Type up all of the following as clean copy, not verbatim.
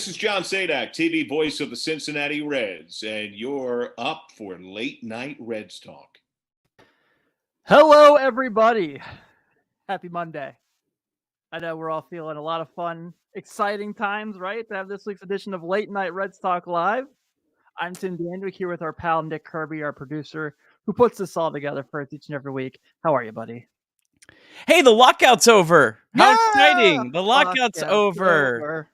this is John Sadak, TV voice of the Cincinnati Reds, and you're up for Late Night Reds Talk. Hello, everybody. Happy Monday. I know we're all feeling a lot of fun, exciting times, right? To have this week's edition of Late Night Reds Talk Live. I'm Tim Dandwick here with our pal Nick Kirby, our producer, who puts this all together for us each and every week. How are you, buddy? Hey, the lockout's over. How Yeah! exciting. The lockout's over.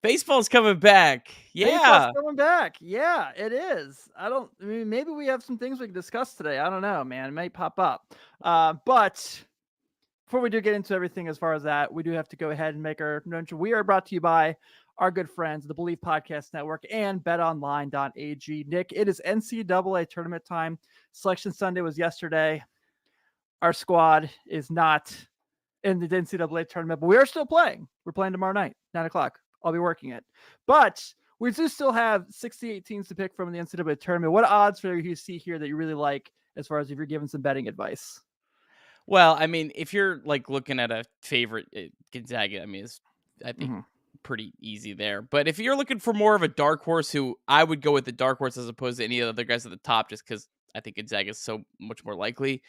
Baseball's coming back. Yeah. Baseball's coming back. Yeah, it is. Maybe we have some things we can discuss today. I don't know, man. It might pop up. But before we do get into everything as far as that, we do have to go ahead and make our announcement. We are brought to you by our good friends, the Believe Podcast Network and betonline.ag. Nick, it is NCAA tournament time. Selection Sunday was yesterday. Our squad is not in the NCAA tournament, but we are still playing. We're playing tomorrow night, 9 o'clock. I'll be working it. But we do still have 68 teams to pick from the NCAA tournament. What odds do you see here that you really like as far as if you're giving some betting advice? Well, I mean, if you're like looking at a favorite, Gonzaga, I mean, I think pretty easy there. But if you're looking for more of a dark horse, who I would go with the dark horse as opposed to any of the other guys at the top, just because I think Gonzaga is so much more likely,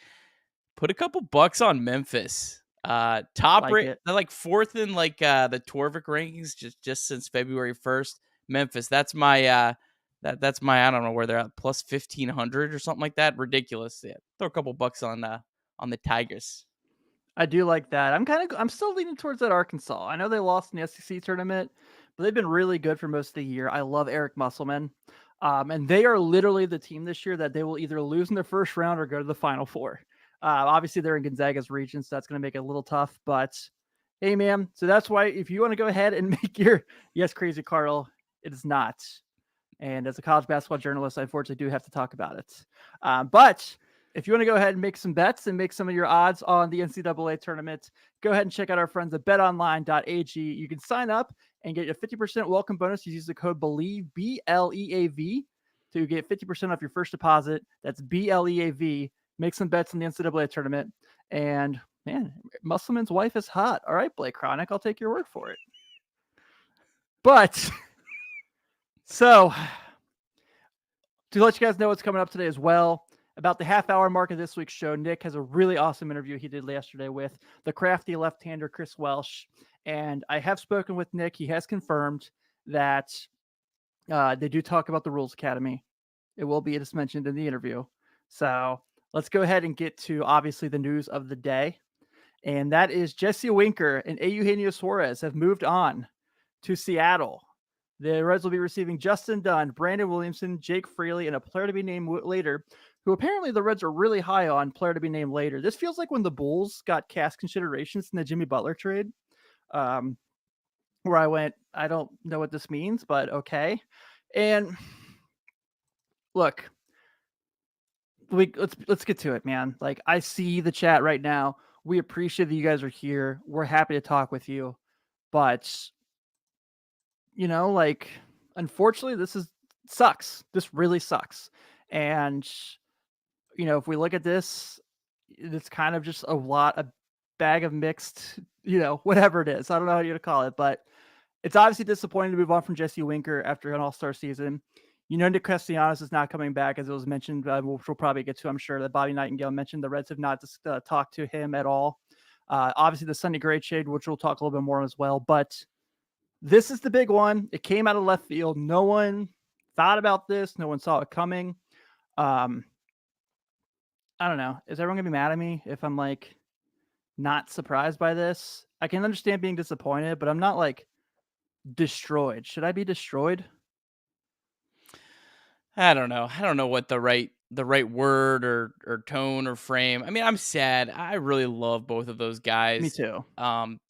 put a couple bucks on Memphis. Top rate, they're like fourth in like the Torvik rankings just since February 1st. Memphis, that's my that's my I don't know where they're at, plus 1,500 or something like that. Ridiculous. Yeah, throw a couple bucks on the Tigers. I do like that. I'm still leaning towards that Arkansas. I know they lost in the SEC tournament, but they've been really good for most of the year. I love Eric Musselman. And they are literally the team this year that they will either lose in the first round or go to the Final Four. Obviously, they're in Gonzaga's region, so that's going to make it a little tough. But, hey, man, so that's why if you want to go ahead and make your – yes, Crazy Carl, it is not. And as a college basketball journalist, I unfortunately do have to talk about it. But if you want to go ahead and make some bets and make some of your odds on the NCAA tournament, go ahead and check out our friends at betonline.ag. You can sign up and get a 50% welcome bonus. You use the code BELIEVE, BLEAV, to get 50% off your first deposit. That's BLEAV. Make some bets in the NCAA tournament. And, man, Musselman's wife is hot. All right, Blake Chronic, I'll take your word for it. But, so, to let you guys know what's coming up today as well, about the half-hour mark of this week's show, Nick has a really awesome interview he did yesterday with the crafty left-hander Chris Welsh. And I have spoken with Nick. He has confirmed that they do talk about the Rules Academy. It will be just mentioned in the interview. So let's go ahead and get to, obviously, the news of the day. And that is Jesse Winker and Eugenio Suarez have moved on to Seattle. The Reds will be receiving Justin Dunn, Brandon Williamson, Jake Fraley, and a player to be named later, who apparently the Reds are really high on, player to be named later. This feels like when the Bulls got cast considerations in the Jimmy Butler trade, where I went, I don't know what this means, but okay. And look, let's get to it, man. Like, I see the chat right now. We appreciate that you guys are here. We're happy to talk with you, but you know, like, unfortunately, this sucks. This really sucks. And you know, if we look at this, it's kind of just a bag of mixed, you know, whatever it is. I don't know how you to call it, but it's obviously disappointing to move on from Jesse Winker after an all-star season. You know, Nick Castellanos is not coming back, as it was mentioned, which we'll probably get to, I'm sure, that Bobby Nightingale mentioned. The Reds have not talked to him at all. Obviously, the Sonny Gray trade, which we'll talk a little bit more as well. But this is the big one. It came out of left field. No one thought about this. No one saw it coming. I don't know. Is everyone going to be mad at me if I'm, like, not surprised by this? I can understand being disappointed, but I'm not, like, destroyed. Should I be destroyed? I don't know. I don't know what the right word or tone or frame. I mean, I'm sad. I really love both of those guys. Me too.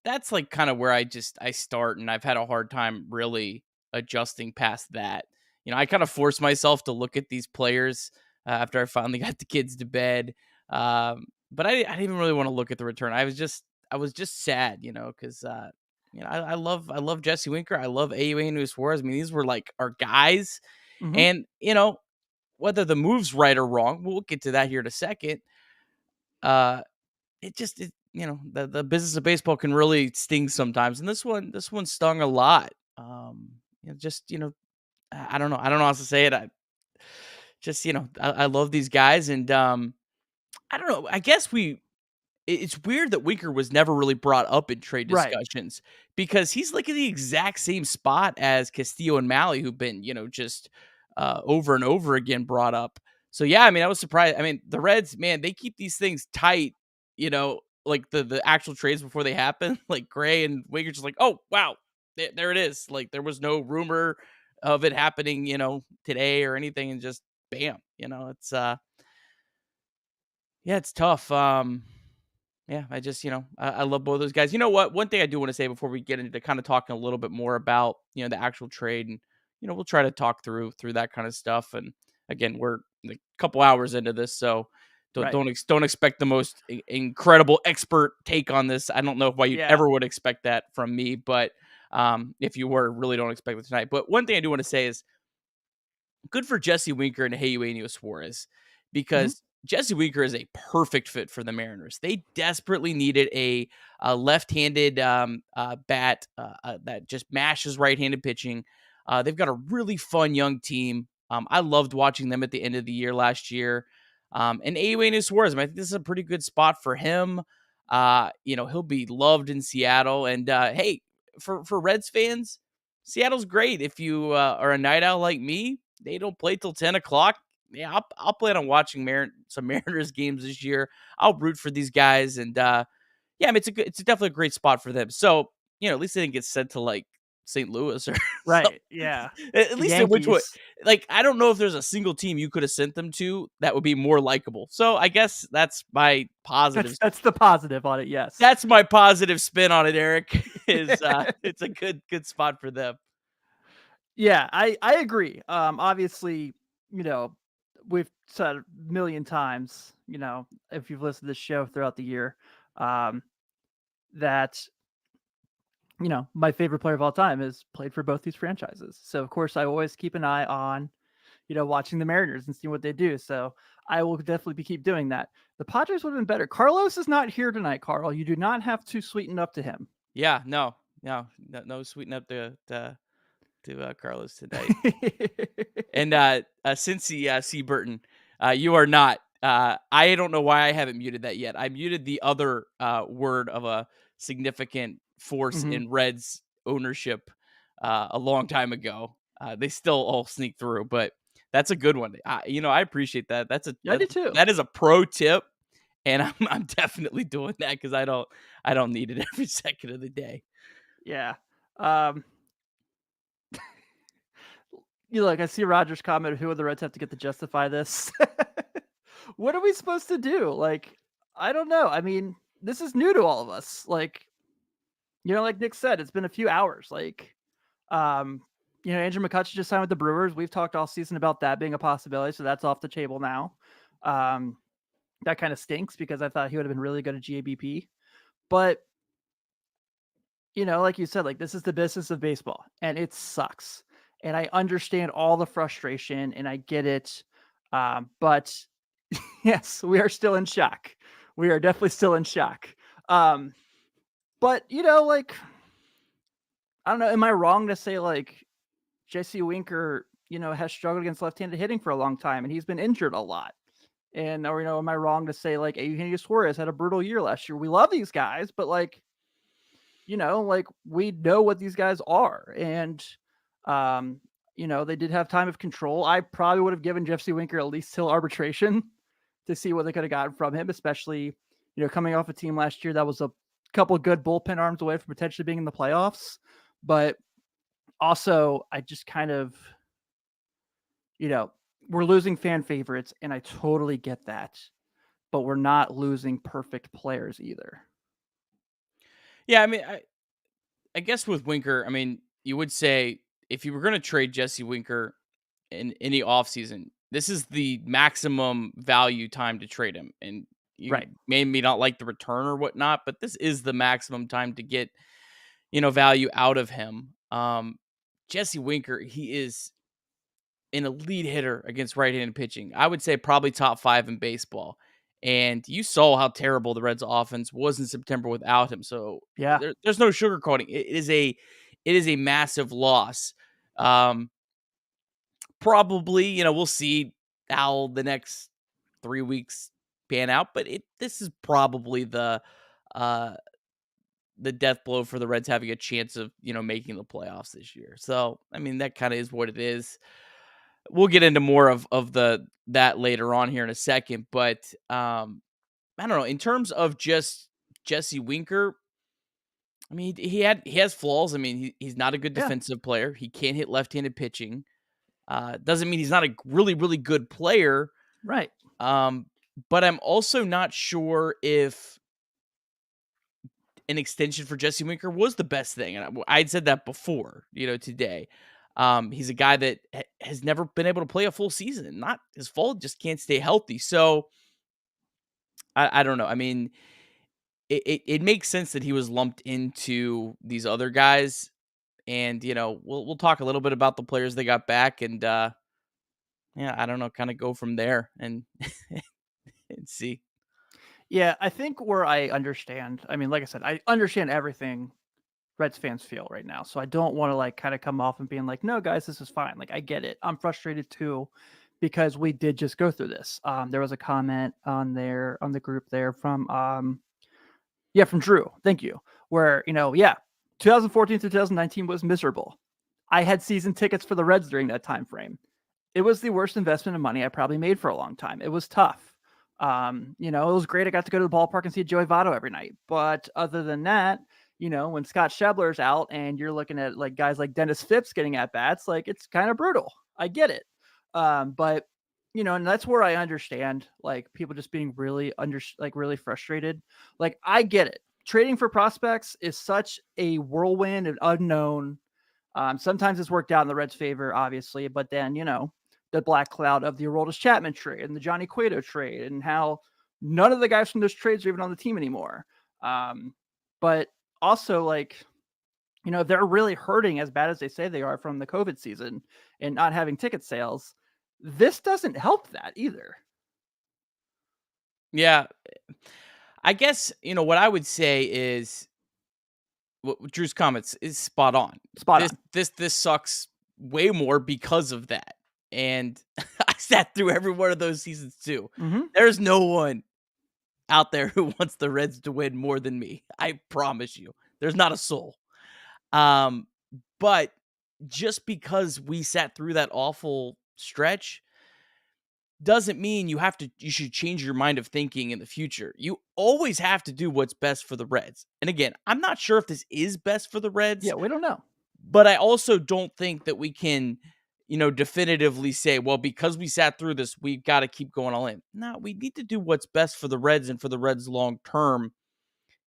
That's like kind of where I start, and I've had a hard time really adjusting past that. You know, I kind of force myself to look at these players after I finally got the kids to bed. But I didn't even really want to look at the return. I was just sad, you know, because you know, I love Jesse Winker. I love Eugenio Suarez. I mean, these were like our guys. Mm-hmm. And, you know, whether the move's right or wrong, we'll get to that here in a second. You know, the business of baseball can really sting sometimes. And this one stung a lot. You just I don't know. I don't know how to say it. I love these guys, and I don't know. I guess it's weird that Winker was never really brought up in trade Right. discussions because he's like in the exact same spot as Castillo and Malley, who've been, just over and over again brought up. So yeah, I mean, I was surprised. I mean, the Reds, man, they keep these things tight, like the actual trades before they happen. Like Gray and Winker just like, oh wow, there it is. Like there was no rumor of it happening, today or anything, and just bam, it's yeah, it's tough. Yeah, I just, I love both those guys. You know what? One thing I do want to say before we get into kind of talking a little bit more about, the actual trade, and we'll try to talk through that kind of stuff. And again, we're a couple hours into this, so don't Right. don't expect the most incredible expert take on this. I don't know why you ever would expect that from me, but if you were, really don't expect it tonight. But one thing I do want to say is good for Jesse Winker and Eugenio Suarez Mhm. because Jesse Winker is a perfect fit for the Mariners. They desperately needed a left-handed bat that just mashes right-handed pitching. They've got a really fun young team. I loved watching them at the end of the year last year. And Eugenio Suarez, I think this is a pretty good spot for him. He'll be loved in Seattle. And hey, for Reds fans, Seattle's great. If you are a night owl like me, they don't play till 10 o'clock. Yeah, I'll plan on watching some Mariners games this year. I'll root for these guys, and yeah, I mean it's definitely a great spot for them. So at least they didn't get sent to like St. Louis or something. Right. Yeah. At The least in which way, Yankees. like I don't know if there's a single team you could have sent them to that would be more likable. So I guess that's my positive. That's the positive on it. Yes. That's my positive spin on it, Eric. Is it's a good spot for them. Yeah, I agree. Obviously, we've said a million times, if you've listened to this show throughout the year, that my favorite player of all time has played for both these franchises. So of course, I always keep an eye on, watching the Mariners and seeing what they do. So I will definitely keep doing that. The Padres would have been better. Carlos is not here tonight, Carl. You do not have to sweeten up to him. Yeah, no sweeten up to Carlos tonight. And Cincy C. Burton, you are not. I don't know why I haven't muted that yet. I muted the other word of a significant force in Reds ownership a long time ago. They still all sneak through, but that's a good one. I appreciate that. I do too. That is a pro tip, and I'm definitely doing that because I don't need it every second of the day. Yeah. Look, I see Roger's comment. Who would the Reds have to get to justify this? What are we supposed to do? Like, I don't know. I mean, this is new to all of us. Like, like Nick said, it's been a few hours. Like, Andrew McCutcheon just signed with the Brewers. We've talked all season about that being a possibility, so that's off the table now. That kind of stinks because I thought he would have been really good at GABP. But, like you said, like this is the business of baseball, and it sucks. And I understand all the frustration, and I get it. But yes, we are still in shock. We are definitely still in shock. But like, I don't know. Am I wrong to say like Jesse Winker, has struggled against left-handed hitting for a long time, and he's been injured a lot? And or am I wrong to say like Eugenio Suarez had a brutal year last year? We love these guys, but like, like we know what these guys are, and they did have time of control. I probably would have given Jesse Winker at least till arbitration to see what they could have gotten from him, especially, coming off a team last year that was a couple good bullpen arms away from potentially being in the playoffs. But also, I just kind of, we're losing fan favorites, and I totally get that. But we're not losing perfect players either. Yeah, I mean, I guess with Winker, I mean, you would say if you were going to trade Jesse Winker in any offseason, this is the maximum value time to trade him. And you may not like the return or whatnot, but this is the maximum time to get, value out of him. Jesse Winker, he is an elite hitter against right-handed pitching. I would say probably top 5 in baseball. And you saw how terrible the Reds offense was in September without him. So yeah, there's no sugarcoating. It is a massive loss. Probably, we'll see how the next 3 weeks pan out, but this is probably uh, the death blow for the Reds having a chance of, making the playoffs this year. So, I mean, that kind of is what it is. We'll get into more of that later on here in a second, but I don't know. In terms of just Jesse Winker, I mean, he has flaws. I mean, he's not a good Yeah. defensive player. He can't hit left-handed pitching. Doesn't mean he's not a really, really good player. Right. But I'm also not sure if an extension for Jesse Winker was the best thing. And I'd said that before, today. He's a guy that has never been able to play a full season. Not his fault, just can't stay healthy. So I don't know. I mean, it makes sense that he was lumped into these other guys. And, we'll talk a little bit about the players they got back and I don't know, kind of go from there and and see. Yeah, I think where I understand, I mean, like I said, I understand everything Reds fans feel right now. So I don't want to like kind of come off and being like, no, guys, this is fine. Like I get it. I'm frustrated too because we did just go through this. There was a comment on the group there from from Drew. Thank you. Where, 2014 through 2019 was miserable. I had season tickets for the Reds during that time frame. It was the worst investment of money I probably made for a long time. It was tough. It was great. I got to go to the ballpark and see Joey Votto every night. But other than that, when Scott Schebler's out and you're looking at like guys like Dennis Phipps getting at bats, like it's kind of brutal. I get it. But and that's where I understand like people just being really really frustrated. Like I get it. Trading for prospects is such a whirlwind and unknown. Sometimes it's worked out in the Reds' favor, obviously, but then the black cloud of the Aroldis Chapman trade and the Johnny Cueto trade and how none of the guys from those trades are even on the team anymore. But also like, they're really hurting as bad as they say they are from the COVID season and not having ticket sales. This doesn't help that either. Yeah. I guess, what I would say is Drew's comments is spot on. This sucks way more because of that. And I sat through every one of those seasons too. Mm-hmm. There's no one out there who wants the Reds to win more than me. I promise you. There's not a soul. But just because we sat through that awful stretch doesn't mean you should change your mind of thinking in the future. You always have to do what's best for the Reds. And again, I'm not sure if this is best for the Reds. Yeah, we don't know. But I also don't think that we can, definitively say, well, because we sat through this, we've got to keep going all in. No, we need to do what's best for the Reds and for the Reds long term.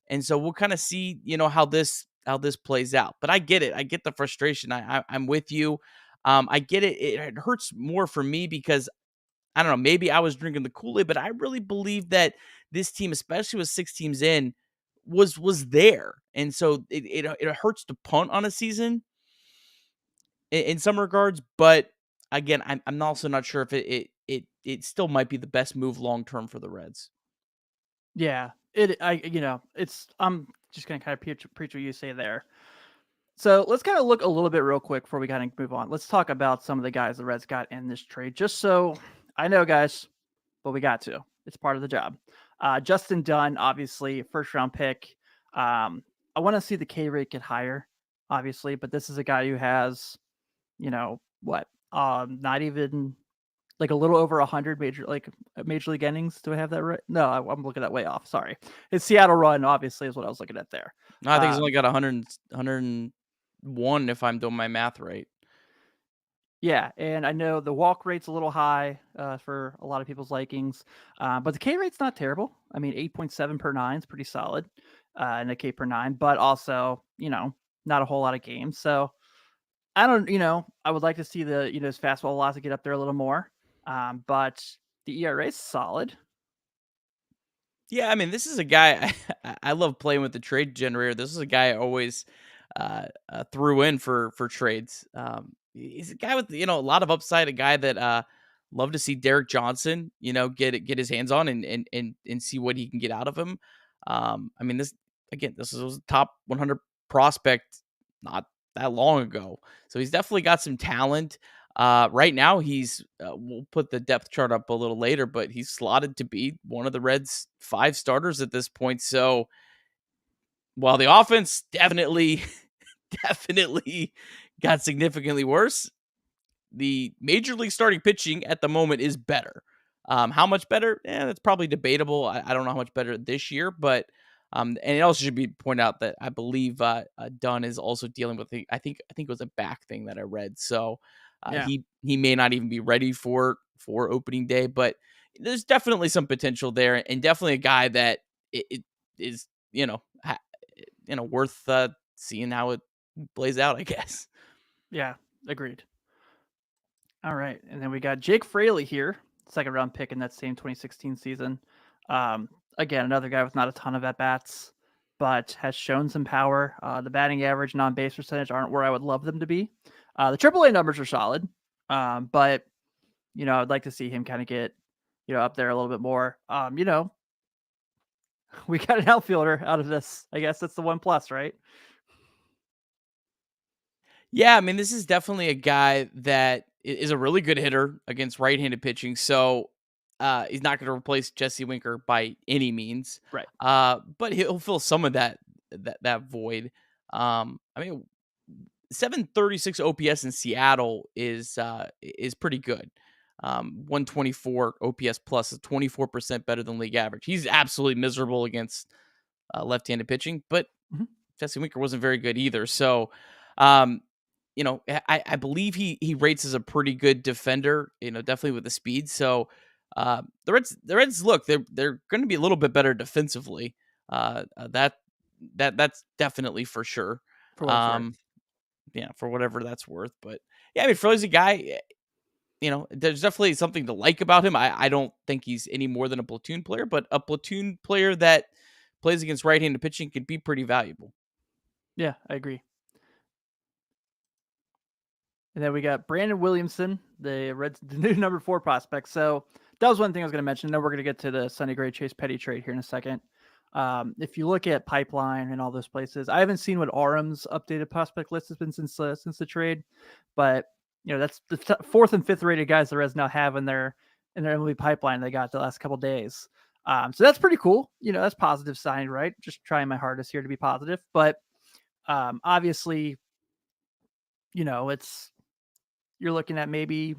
And so we'll kind of see, how this plays out. But I get it. I get the frustration. I'm with you. I get it. It hurts more for me because I don't know, maybe I was drinking the Kool-Aid, but I really believe that this team, especially with 6 teams in, was there. And so it hurts to punt on a season in some regards, but again, I'm also not sure if it still might be the best move long term for the Reds. Yeah. I'm just gonna kind of preach what you say there. So let's kind of look a little bit real quick before we kind of move on. Let's talk about some of the guys the Reds got in this trade, just so I know, guys, but we got to. It's part of the job. Justin Dunn, obviously, first round pick. I want to see the K rate get higher, obviously, but this is a guy who has, not even like a little over 100 major league innings. Do I have that right? No, I'm looking that way off. Sorry. His Seattle run, obviously, is what I was looking at there. No, I think he's only got 101 if I'm doing my math right. Yeah, and I know the walk rate's a little high for a lot of people's likings, but the K rate's not terrible. I mean, 8.7 per 9 is pretty solid, and a K per 9, but also, not a whole lot of games. So I don't, I would like to see the, his fastball velocity get up there a little more, but the ERA is solid. Yeah, I mean, this is a guy I love playing with the trade generator. This is a guy I always threw in for trades. He's a guy with a lot of upside. A guy that love to see Derek Johnson, get his hands on and see what he can get out of him. I mean, this was a top 100 prospect not that long ago. So he's definitely got some talent. Right now, we'll put the depth chart up a little later, but he's slotted to be one of the Reds' 5 starters at this point. So while the offense definitely got significantly worse, the major league starting pitching at the moment is better. How much better? That's probably debatable. I don't know how much better this year, but and it also should be pointed out that I believe Dunn is also dealing with I think it was a back thing that I read. So he may not even be ready for opening day, but there's definitely some potential there, and definitely a guy that it is worth seeing how it plays out, I guess. Yeah, agreed. All right, and then we got Jake Fraley here, second round pick in that same 2016 season. Again, another guy with not a ton of at bats, but has shown some power. The batting average and on base percentage aren't where I would love them to be. The AAA numbers are solid, but I'd like to see him kind of get up there a little bit more. We got an outfielder out of this. I guess that's the one plus, right? Yeah, I mean, this is definitely a guy that is a really good hitter against right-handed pitching. So he's not going to replace Jesse Winker by any means, right? But he'll fill some of that void. I mean, 736 OPS in Seattle is pretty good. 124 OPS plus is 24% better than league average. He's absolutely miserable against left-handed pitching, but Jesse Winker wasn't very good either. So, I believe he rates as a pretty good defender, definitely with the speed. So the Reds look, they're going to be a little bit better defensively. That's definitely for sure. For what it's worth. Yeah, for whatever that's worth. But yeah, I mean, Fraley's a guy, there's definitely something to like about him. I don't think he's any more than a platoon player, but a platoon player that plays against right-handed pitching could be pretty valuable. Yeah, I agree. And then we got Brandon Williamson, the Reds' new number 4 prospect. So that was one thing I was going to mention. Then we're going to get to the Sonny Gray Chase Petty trade here in a second. If you look at Pipeline and all those places, I haven't seen what Arum's updated prospect list has been since the trade, but that's the 4th and 5th rated guys the Reds now have in their MLB pipeline they got the last couple days. So that's pretty cool. That's positive sign, right? Just trying my hardest here to be positive, but obviously, you're looking at maybe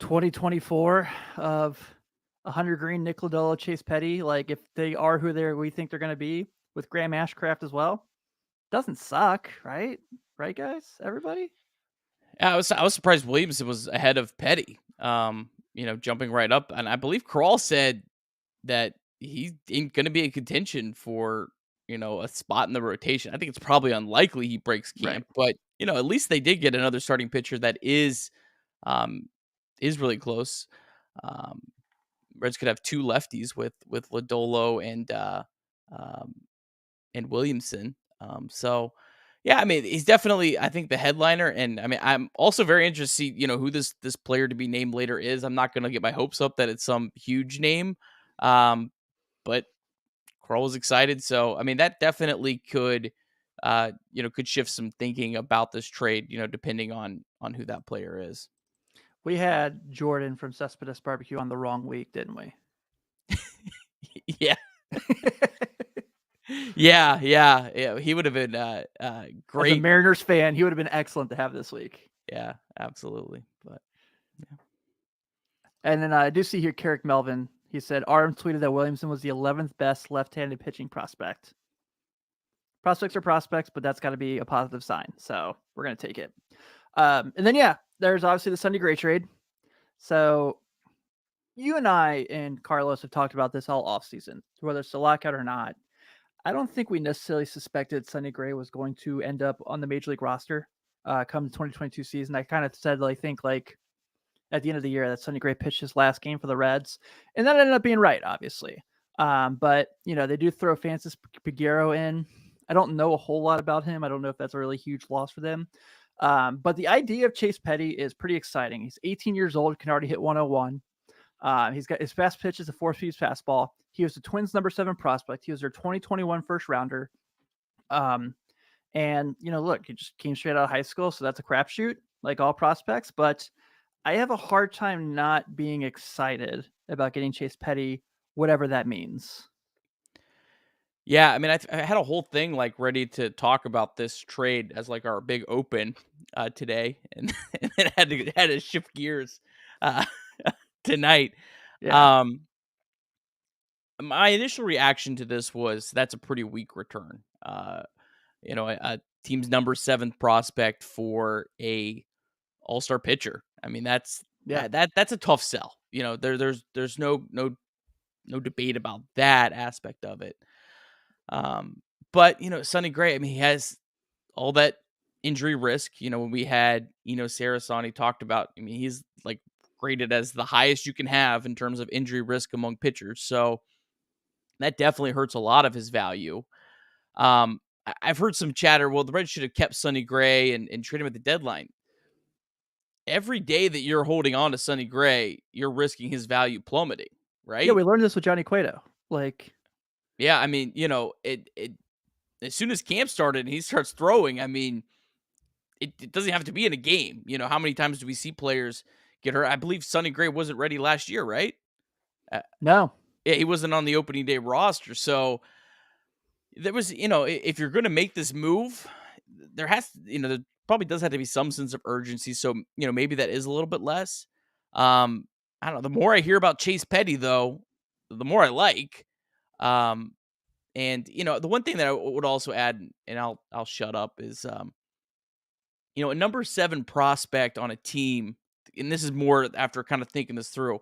2024 of 100 Green, Nick Lodolo, Chase Petty. Like if they are who we think they're going to be with Graham Ashcraft as well, doesn't suck, right? Right, guys? Everybody? Yeah, I was surprised Williamson was ahead of Petty. Jumping right up, and I believe Krall said that he's going to be in contention for a spot in the rotation. I think it's probably unlikely he breaks camp, but at least they did get another starting pitcher that is really close. Reds could have 2 lefties with Lodolo and Williamson. So yeah, I mean, he's definitely, I think, the headliner. And I mean, I'm also very interested to see, who this player to be named later is. I'm not going to get my hopes up that it's some huge name. But Krall was excited. So, I mean, that definitely could shift some thinking about this trade, depending on who that player is. We had Jordan from Cespedes Barbecue on the wrong week, didn't we? Yeah. Yeah. He would have been great. As a Mariners fan, he would have been excellent to have this week. Yeah, absolutely. But yeah. And then I do see here Carrick Melvin. He said Arum tweeted that Williamson was the 11th best left-handed pitching prospect. Prospects are prospects, but that's got to be a positive sign. So we're going to take it. And then, there's obviously the Sonny Gray trade. So you and I and Carlos have talked about this all offseason, whether it's a lockout or not. I don't think we necessarily suspected Sonny Gray was going to end up on the Major League roster come the 2022 season. I kind of said, I think, at the end of the year that Sonny Gray pitched his last game for the Reds. And that ended up being right, obviously. But, they do throw Francis Peguero in. I don't know a whole lot about him. I don't know if that's a really huge loss for them. But the idea of Chase Petty is pretty exciting. He's 18 years old, can already hit 101. He's got his fast pitch is a 4-speed fastball. He was the Twins' number 7 prospect. He was their 2021 first rounder. And, look, he just came straight out of high school, so that's a crapshoot, like all prospects. But I have a hard time not being excited about getting Chase Petty, whatever that means. Yeah, I mean, I had a whole thing like ready to talk about this trade as like our big open today, and, and then had to shift gears uh, tonight. Yeah. My initial reaction to this was that's a pretty weak return. A team's number 7th prospect for a all-star pitcher. I mean, that's Yeah. that's a tough sell. There's no debate about that aspect of it. But Sonny Gray, I mean, he has all that injury risk. When we had Suarez on, he talked about. I mean, he's like rated as the highest you can have in terms of injury risk among pitchers. So that definitely hurts a lot of his value. I've heard some chatter. Well, the Reds should have kept Sonny Gray and trade him at the deadline. Every day that you're holding on to Sonny Gray, you're risking his value plummeting, right? Yeah, we learned this with Johnny Cueto. Yeah, I mean, it as soon as camp started and he starts throwing, I mean, it doesn't have to be in a game. How many times do we see players get hurt? I believe Sonny Gray wasn't ready last year, right? No. Yeah, he wasn't on the opening day roster. So there was, if you're going to make this move, there probably does have to be some sense of urgency. So, maybe that is a little bit less. I don't know. The more I hear about Chase Petty, though, the more I like. And the one thing that I would also add, and I'll shut up, is a number 7 prospect on a team, and this is more after kind of thinking this through.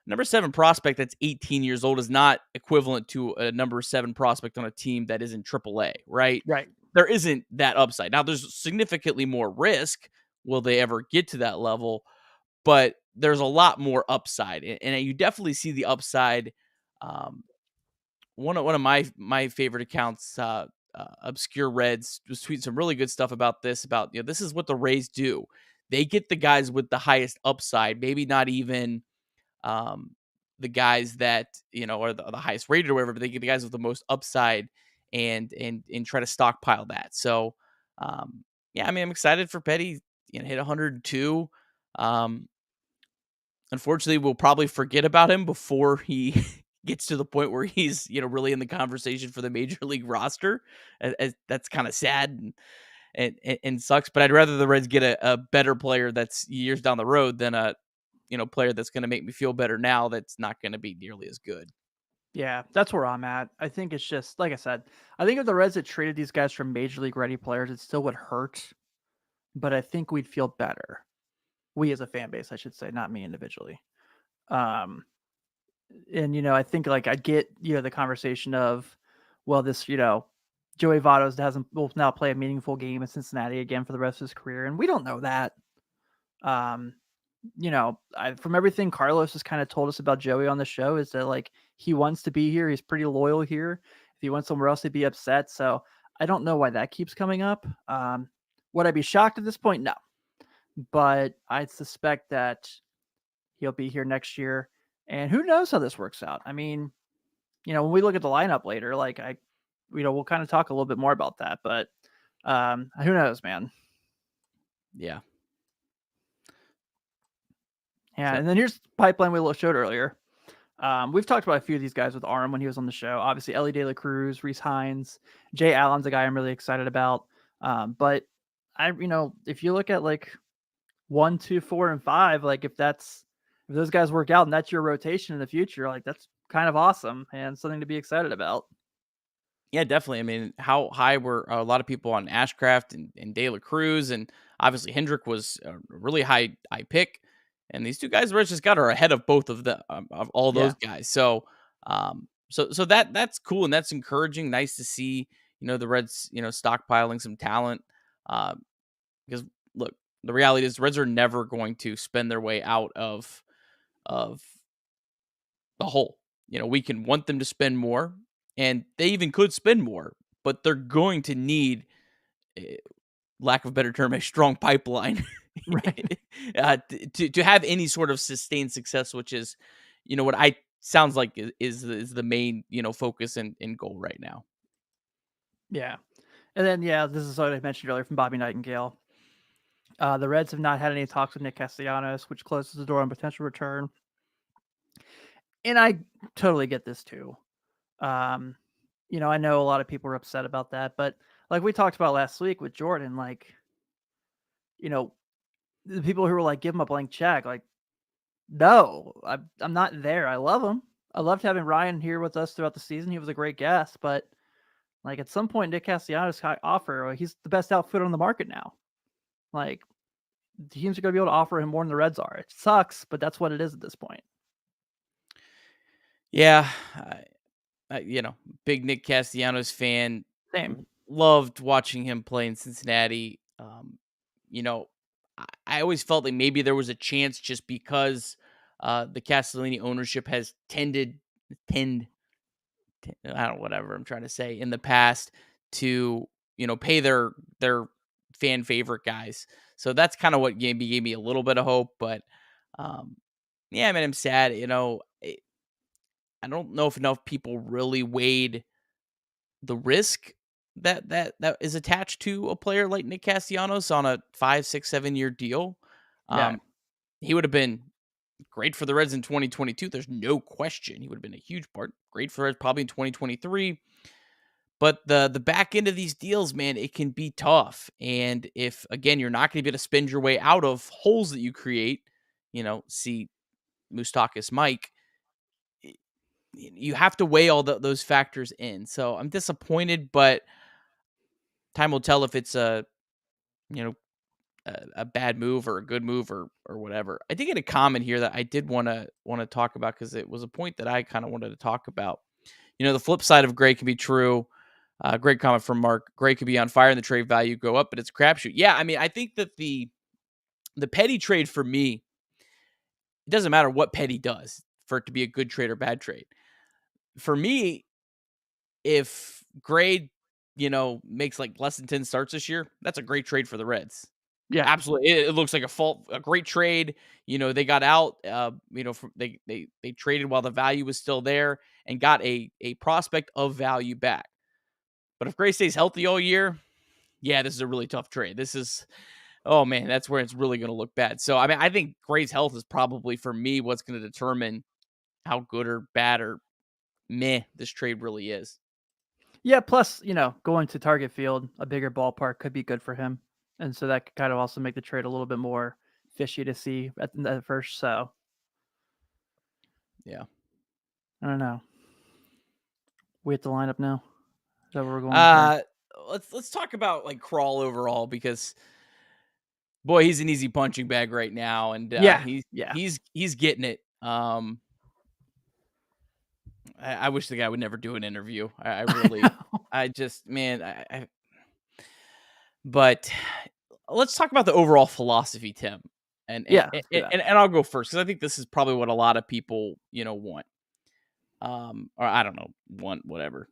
Number 7 prospect that's 18 years old is not equivalent to a number 7 prospect on a team that is in AAA, right? Right. There isn't that upside. Now, there's significantly more risk. Will they ever get to that level? But there's a lot more upside, and you definitely see the upside. One of my favorite accounts, Obscure Reds, was tweeting some really good stuff about this. About this is what the Rays do. They get the guys with the highest upside, maybe not even the guys that are the highest rated or whatever, but they get the guys with the most upside and try to stockpile that. So yeah, I mean, I'm excited for Petty. Hit 102. Unfortunately, we'll probably forget about him before he gets to the point where he's really in the conversation for the major league roster. As that's kind of sad and sucks. But I'd rather the Reds get a better player that's years down the road than a player that's going to make me feel better now that's not going to be nearly as good. Yeah, that's where I'm at. I think it's just, like I said, I think if the Reds had traded these guys for major league ready players, it still would hurt, but I think we'd feel better. We as a fan base, I should say, not me individually. And, I think I get, the conversation of, well, this, Joey Votto will now play a meaningful game in Cincinnati again for the rest of his career. And we don't know that. From everything Carlos has kind of told us about Joey on the show is that he wants to be here. He's pretty loyal here. If he went somewhere else, he'd be upset. So I don't know why that keeps coming up. Would I be shocked at this point? No, but I suspect that he'll be here next year, and who knows how this works out. I mean, when we look at the lineup later, we'll kind of talk a little bit more about that, but who knows, man. Yeah. Yeah, and then here's the pipeline we showed earlier. We've talked about a few of these guys with Aram when he was on the show. Obviously, Ellie De La Cruz, Reese Hines, Jay Allen's a guy I'm really excited about. But if you look at 1, 2, 4, and 5, if those guys work out and that's your rotation in the future, that's kind of awesome and something to be excited about. Yeah, definitely. I mean, how high were a lot of people on Ashcraft and De La Cruz, and obviously Hendrick was a really high pick. And these two guys, Reds just got her ahead of both of all those guys. So, so that's cool and that's encouraging. Nice to see, the Reds, stockpiling some talent. Because look, the reality is the Reds are never going to spend their way out of the hole. We can want them to spend more, and they even could spend more, but they're going to need, lack of a better term, a strong pipeline. Right. To have any sort of sustained success, which is, what I sounds like is the main, focus and goal right now. Yeah. And then, yeah, this is what I mentioned earlier from Bobby Nightingale. The Reds have not had any talks with Nick Castellanos, which closes the door on potential return. And I totally get this too. I know a lot of people are upset about that, but like we talked about last week with Jordan, the people who were like, give him a blank check, like, no, I'm not there. I love him. I loved having Ryan here with us throughout the season. He was a great guest, but like at some point, Nick Castellanos offer, he's the best outfitter on the market now. Like, teams are going to be able to offer him more than the Reds are. It sucks, but that's what it is at this point. Yeah, big Nick Castellanos fan. Same. Loved watching him play in Cincinnati. I always felt like maybe there was a chance just because the Castellini ownership has tend, I don't know, whatever I'm trying to say, in the past to, pay their fan favorite guys. So that's kind of what gave me a little bit of hope. But yeah, I mean, I'm sad. I don't know if enough people really weighed the risk that is attached to a player like Nick Castellanos on a 5, 6, 7 year deal. Yeah. He would have been great for the Reds in 2022. There's no question. He would have been a huge part. Great for Reds probably in 2023. But the back end of these deals, man, it can be tough. And if, again, you're not going to be able to spend your way out of holes that you create, see Moustakis Mike, you have to weigh all those factors in. So I'm disappointed, but time will tell if it's a bad move or a good move or whatever. I did get a comment here that I did want to talk about because it was a point that I kind of wanted to talk about. The flip side of Gray can be true. Great comment from Mark. Gray could be on fire and the trade value go up, but it's a crapshoot. Yeah, I mean, I think that the Petty trade for me, it doesn't matter what Petty does for it to be a good trade or bad trade. For me, if Gray, makes like less than 10 starts this year, that's a great trade for the Reds. Yeah, absolutely. It looks like a great trade. They got out, they traded while the value was still there and got a prospect of value back. But if Gray stays healthy all year, yeah, this is a really tough trade. This is, oh man, that's where it's really going to look bad. So, I mean, I think Gray's health is probably for me what's going to determine how good or bad or meh this trade really is. Yeah, plus, going to Target Field, a bigger ballpark could be good for him. And so that could kind of also make the trade a little bit more fishy to see at first. So, yeah. I don't know. We hit the lineup now. Is that where we're going? Let's talk about like Crawl overall because boy, he's an easy punching bag right now, and he's getting it. I wish the guy would never do an interview. I really, I just, man, but let's talk about the overall philosophy, Tim. And I'll go first because I think this is probably what a lot of people, want. Or I don't know, want whatever.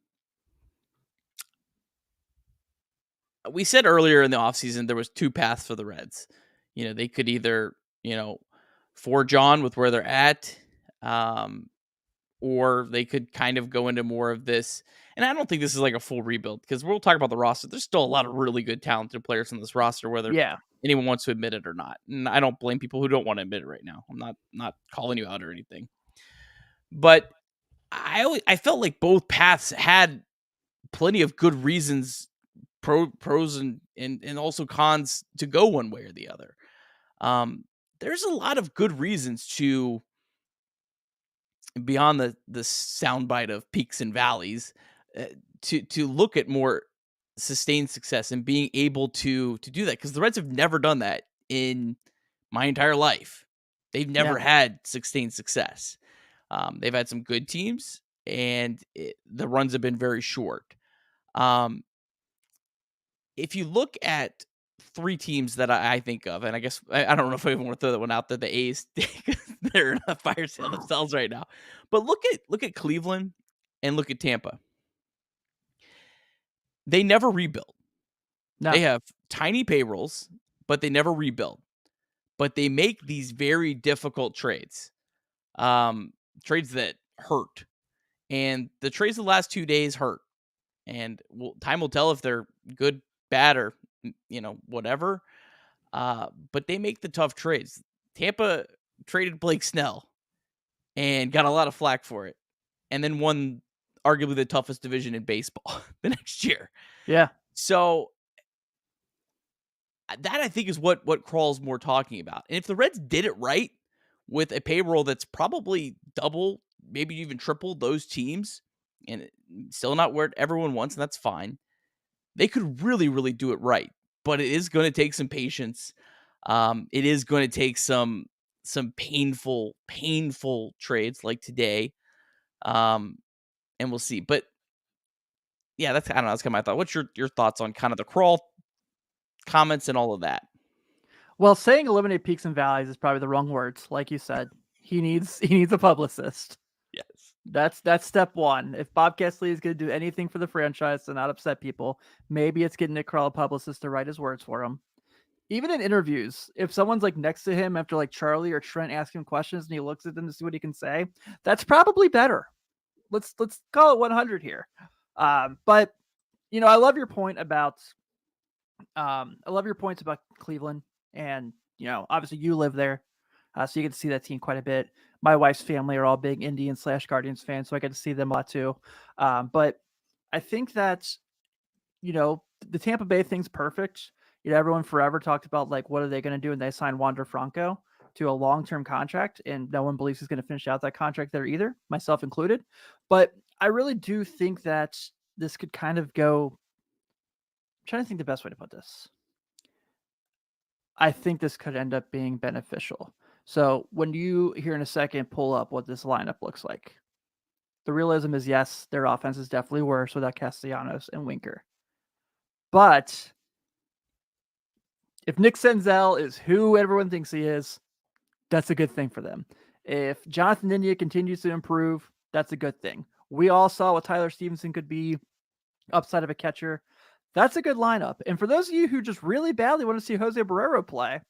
We said earlier in the offseason there was two paths for the Reds. They could either, forge on with where they're at, or they could kind of go into more of this. And I don't think this is like a full rebuild because we'll talk about the roster. There's still a lot of really good, talented players on this roster, whether anyone wants to admit it or not. And I don't blame people who don't want to admit it right now. I'm not calling you out or anything. But I felt like both paths had plenty of good reasons, pros and also cons to go one way or the other. There's a lot of good reasons to, beyond the soundbite of peaks and valleys, to look at more sustained success and being able to do that, because the Reds have never done that in my entire life. They've never had sustained success. They've had some good teams, and the runs have been very short. If you look at three teams that I think of, and I guess I don't know if I even want to throw that one out there, the A's, they're in a fire sale themselves right now. But look at Cleveland and look at Tampa. They never rebuild. No. They have tiny payrolls, but they never rebuild. But they make these very difficult trades, trades that hurt. And the trades the last 2 days hurt. and time will tell if they're good, bad, or whatever. But they make the tough trades. Tampa traded Blake Snell and got a lot of flack for it, and then won arguably the toughest division in baseball the next year. Yeah. So that, I think, is what Kral's more talking about. And if the Reds did it right with a payroll that's probably double, maybe even triple those teams, and still not where everyone wants, and that's fine, they could really, really do it right. But it is going to take some patience. It is going to take some painful trades like today. And we'll see. But yeah, that's kind of my thought. What's your thoughts on kind of the Kral comments and all of that? Well, saying eliminate peaks and valleys is probably the wrong words. Like you said, he needs a publicist. Yes. That's step one. If Bob Kessley is going to do anything for the franchise to not upset people, maybe it's getting Nick Krall, a publicist, to write his words for him. Even in interviews, if someone's like next to him after like Charlie or Trent ask him questions and he looks at them to see what he can say, that's probably better. Let's call it 100 here. But I love your point about Cleveland, and obviously you live there, so you get to see that team quite a bit. My wife's family are all big Indians/Guardians fans, so I get to see them a lot too. But I think that the Tampa Bay thing's perfect. Everyone forever talked about like what are they going to do, and they signed Wander Franco to a long-term contract, and no one believes he's going to finish out that contract there either, myself included. But I really do think that this could kind of go. I'm trying to think the best way to put this. I think this could end up being beneficial. So when you here in a second pull up what this lineup looks like, the realism is yes, their offense is definitely worse without Castellanos and Winker. But if Nick Senzel is who everyone thinks he is, that's a good thing for them. If Jonathan India continues to improve, that's a good thing. We all saw what Tyler Stevenson could be upside of a catcher. That's a good lineup. And for those of you who just really badly want to see Jose Barrero play,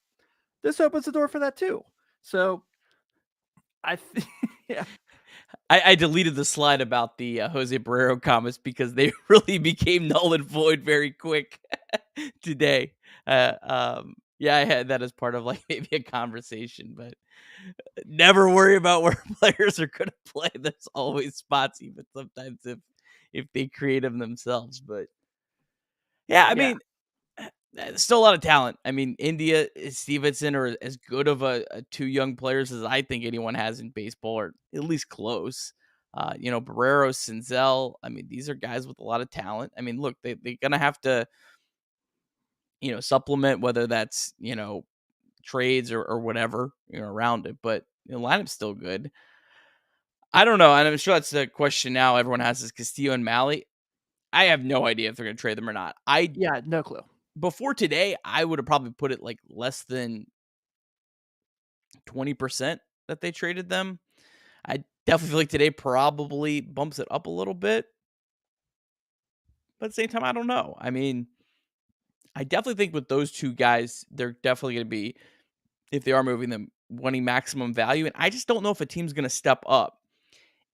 this opens the door for that too. So yeah. I deleted the slide about the Jose Barrero comments because they really became null and void very quick today. Yeah, I had that as part of like maybe a conversation, but never worry about where players are going to play. There's always spots, even sometimes if they create them themselves. But yeah, I mean, there's still a lot of talent. I mean, India, Stevenson are as good of a two young players as I think anyone has in baseball, or at least close. Barrero, Senzel. I mean, these are guys with a lot of talent. I mean, look, they're going to have to, supplement, whether that's, trades or whatever, around it. But the lineup's still good. I don't know. And I'm sure that's the question now everyone has is Castillo and Malley. I have no idea if they're going to trade them or not. No clue. Before today, I would have probably put it like less than 20% that they traded them. I definitely feel like today probably bumps it up a little bit. But at the same time, I don't know. I mean, I definitely think with those two guys, they're definitely going to be, if they are moving them, wanting maximum value. And I just don't know if a team's going to step up.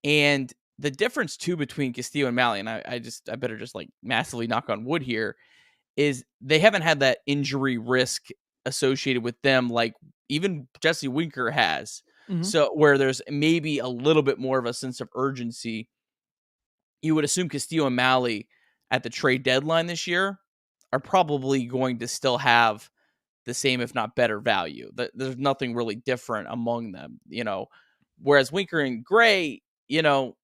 And the difference too between Castillo and Malley, and I better just like massively knock on wood here, is they haven't had that injury risk associated with them like even Jesse Winker has. Mm-hmm. So where there's maybe a little bit more of a sense of urgency, you would assume Castillo and Malley at the trade deadline this year are probably going to still have the same, if not better, value. There's nothing really different among them, whereas Winker and Gray, you're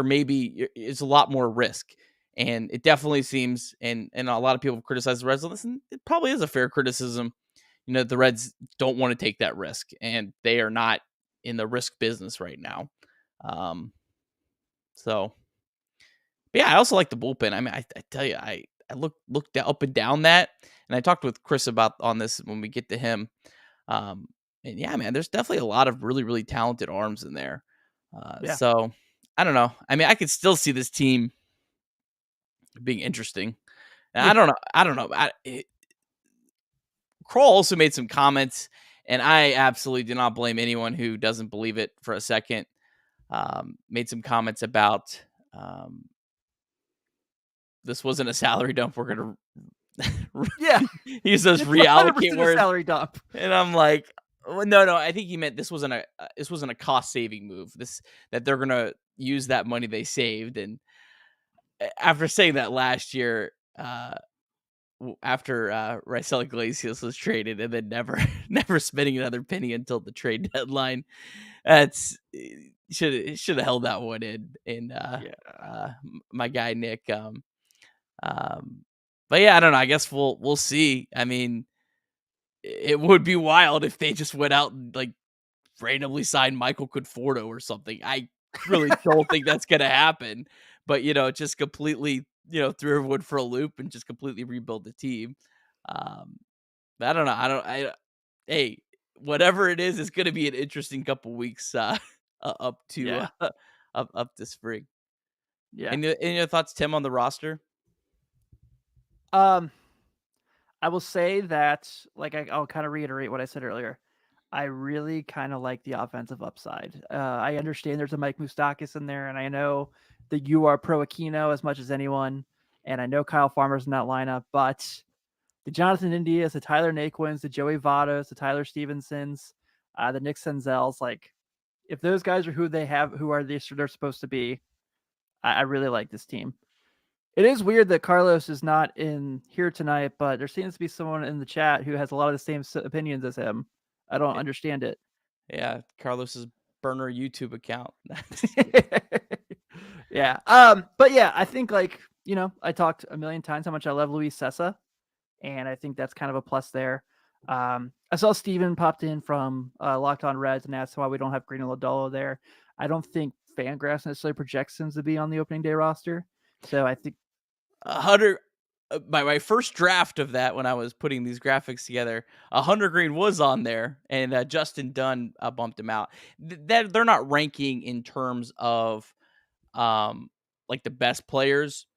maybe it's a lot more risk. And it definitely seems, and a lot of people have criticized the Reds on this, and it probably is a fair criticism, the Reds don't want to take that risk, and they are not in the risk business right now. So, but yeah, I also like the bullpen. I mean, I tell you, I looked up and down that, and I talked with Chris about on this when we get to him. And yeah, man, there's definitely a lot of really, really talented arms in there. So I don't know. I mean, I could still see this team being interesting. And I don't know. Krall also made some comments, and I absolutely do not blame anyone who doesn't believe it for a second. Made some comments about this wasn't a salary dump. We're gonna Yeah, use those it's reallocate 100% a words. salary dump. And I'm like, well, no. I think he meant this wasn't a cost saving move. That they're gonna use that money they saved. And after saying that last year, after Raisel Iglesias was traded, and then never spending another penny until the trade deadline, that's should have held that one in. And my guy Nick, but yeah, I don't know. I guess we'll see. I mean, it would be wild if they just went out and like randomly signed Michael Conforto or something. I really don't think that's gonna happen. But just completely threw everyone for a loop and just completely rebuild the team. I don't know. Hey, whatever it is, it's gonna be an interesting couple weeks up to up to spring. Yeah. Any other thoughts, Tim, on the roster? I will say that, like, I'll kind of reiterate what I said earlier. I really kind of like the offensive upside. I understand there's a Mike Moustakas in there, and I know that you are pro Aquino as much as anyone, and I know Kyle Farmer's in that lineup, but the Jonathan Indias, the Tyler Naquins, the Joey Vottos, the Tyler Stevensons, the Nick Senzels, like, if those guys are who they're supposed to be, I really like this team. It is weird that Carlos is not in here tonight, but there seems to be someone in the chat who has a lot of the same opinions as him. I don't understand it. Yeah, Carlos's burner YouTube account. Yeah. But yeah, I think, like, I talked a million times how much I love Luis Cessa, and I think that's kind of a plus there. I saw Steven popped in from Locked On Reds and asked why we don't have Green and Lodolo there. I don't think Fangraphs necessarily projects him to be on the opening day roster. So I think Hunter, my first draft of that, when I was putting these graphics together, Hunter Green was on there, and Justin Dunn bumped him out. They're not ranking in terms of like the best players.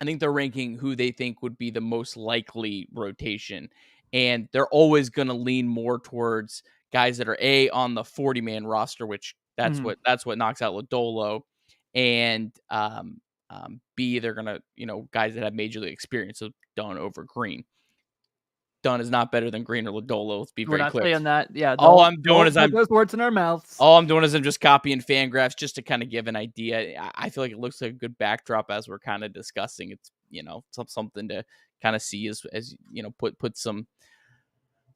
I think they're ranking who they think would be the most likely rotation, and they're always going to lean more towards guys that are on the 40-man roster, which that's what knocks out Lodolo, and B, they're gonna guys that have major league experience, so Dunn over Green. Dunn is not better than Green or Lodolo. Let's be we're very not clear. saying that. Yeah. All I'm doing is put those words in our mouths. All I'm doing is I'm just copying Fangraphs just to kind of give an idea. I feel like it looks like a good backdrop as we're kind of discussing. It's something to kind of see as put some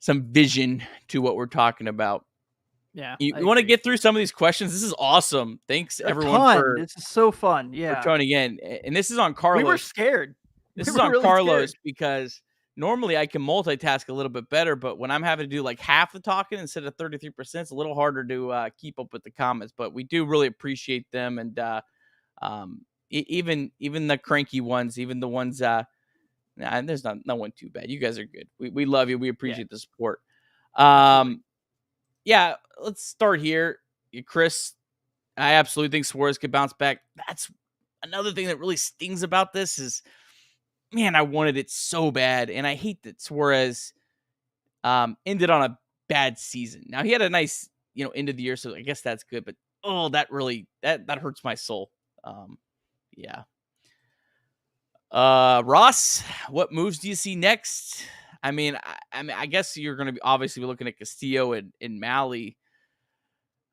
vision to what we're talking about. Yeah. You want to get through some of these questions? This is awesome. Thanks everyone this is so fun. Yeah. for tuning in. And this is on Carlos. We were scared. This is on really Carlos scared. Because normally I can multitask a little bit better, but when I'm having to do like half the talking instead of 33%, it's a little harder to keep up with the comments. But we do really appreciate them, and even the cranky ones, even the ones. There's no one too bad. You guys are good. We love you. We appreciate the support. Yeah, let's start here. Chris, I absolutely think Suarez could bounce back. That's another thing that really stings about this is, man, I wanted it so bad. And I hate that Suarez ended on a bad season. Now, he had a nice, end of the year, so I guess that's good. But, that really, that hurts my soul. Yeah. Ross, what moves do you see next? I mean, I guess you're going to obviously be looking at Castillo and Malley.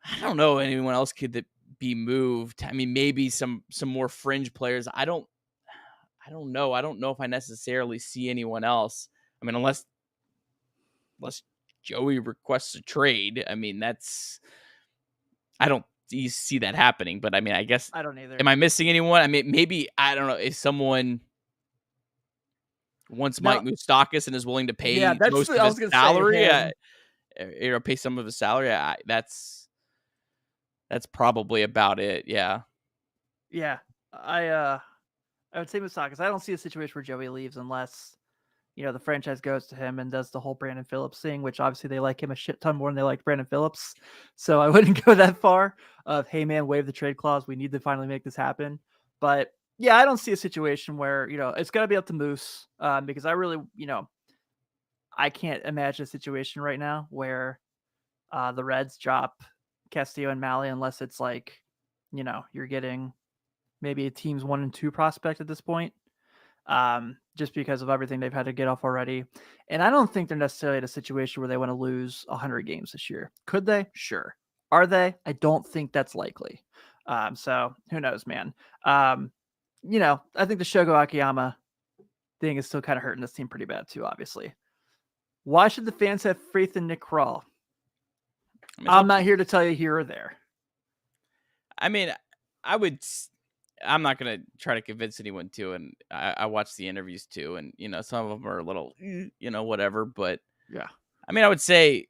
I don't know anyone else could be moved. I mean, maybe some more fringe players. I don't know. I don't know if I necessarily see anyone else. I mean, unless Joey requests a trade. I mean, I don't see that happening. But I mean, I guess I don't either. Am I missing anyone? I mean, maybe, I don't know, if someone wants Mike Moustakas and is willing to pay most of his salary, pay some of his salary. That's probably about it. Yeah. Yeah. I would say Moustakas. I don't see a situation where Joey leaves unless, the franchise goes to him and does the whole Brandon Phillips thing, which obviously they like him a shit ton more than they liked Brandon Phillips. So I wouldn't go that far of, hey man, waive the trade clause. We need to finally make this happen. But yeah, I don't see a situation where, it's got to be up to Moose because I really, I can't imagine a situation right now where the Reds drop Castillo and Malley unless it's like, you're getting maybe a team's 1 and 2 prospect at this point. just because of everything they've had to get off already. And I don't think they're necessarily in a situation where they want to lose 100 games this year. Could they? Sure. Are they? I don't think that's likely. So who knows, man. I think the Shogo Akiyama thing is still kind of hurting this team pretty bad too, obviously. Why should the fans have faith in Nick Krall? I'm not here to tell you here or there. I mean, I'm not going to try to convince anyone to, and I watched the interviews too, and, some of them are a little, whatever, but yeah. I mean, I would say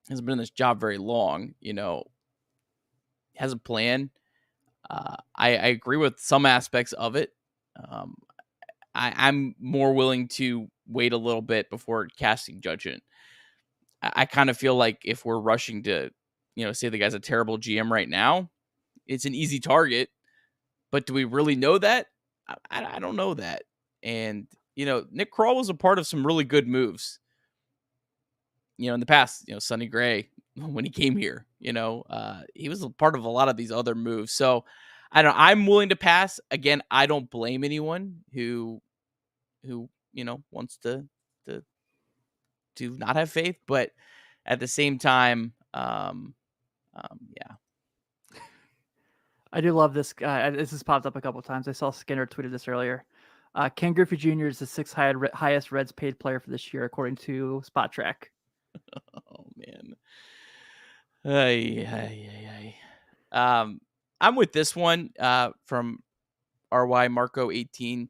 hasn't been in this job very long, has a plan. I agree with some aspects of it. I'm more willing to wait a little bit before casting judgment. I kind of feel like if we're rushing to, say the guy's a terrible GM right now, it's an easy target. But do we really know that? I don't know that. And, Nick Krall was a part of some really good moves. In the past, Sonny Gray, when he came here, he was a part of a lot of these other moves. So I'm willing to pass. Again, I don't blame anyone who wants to not have faith, but at the same time, yeah. I do love this guy. This has popped up a couple of times. I saw Skinner tweeted this earlier. Ken Griffey Jr. is the sixth highest Reds paid player for this year, according to Spot Track. Oh man. I'm with this one from RY Marco 18.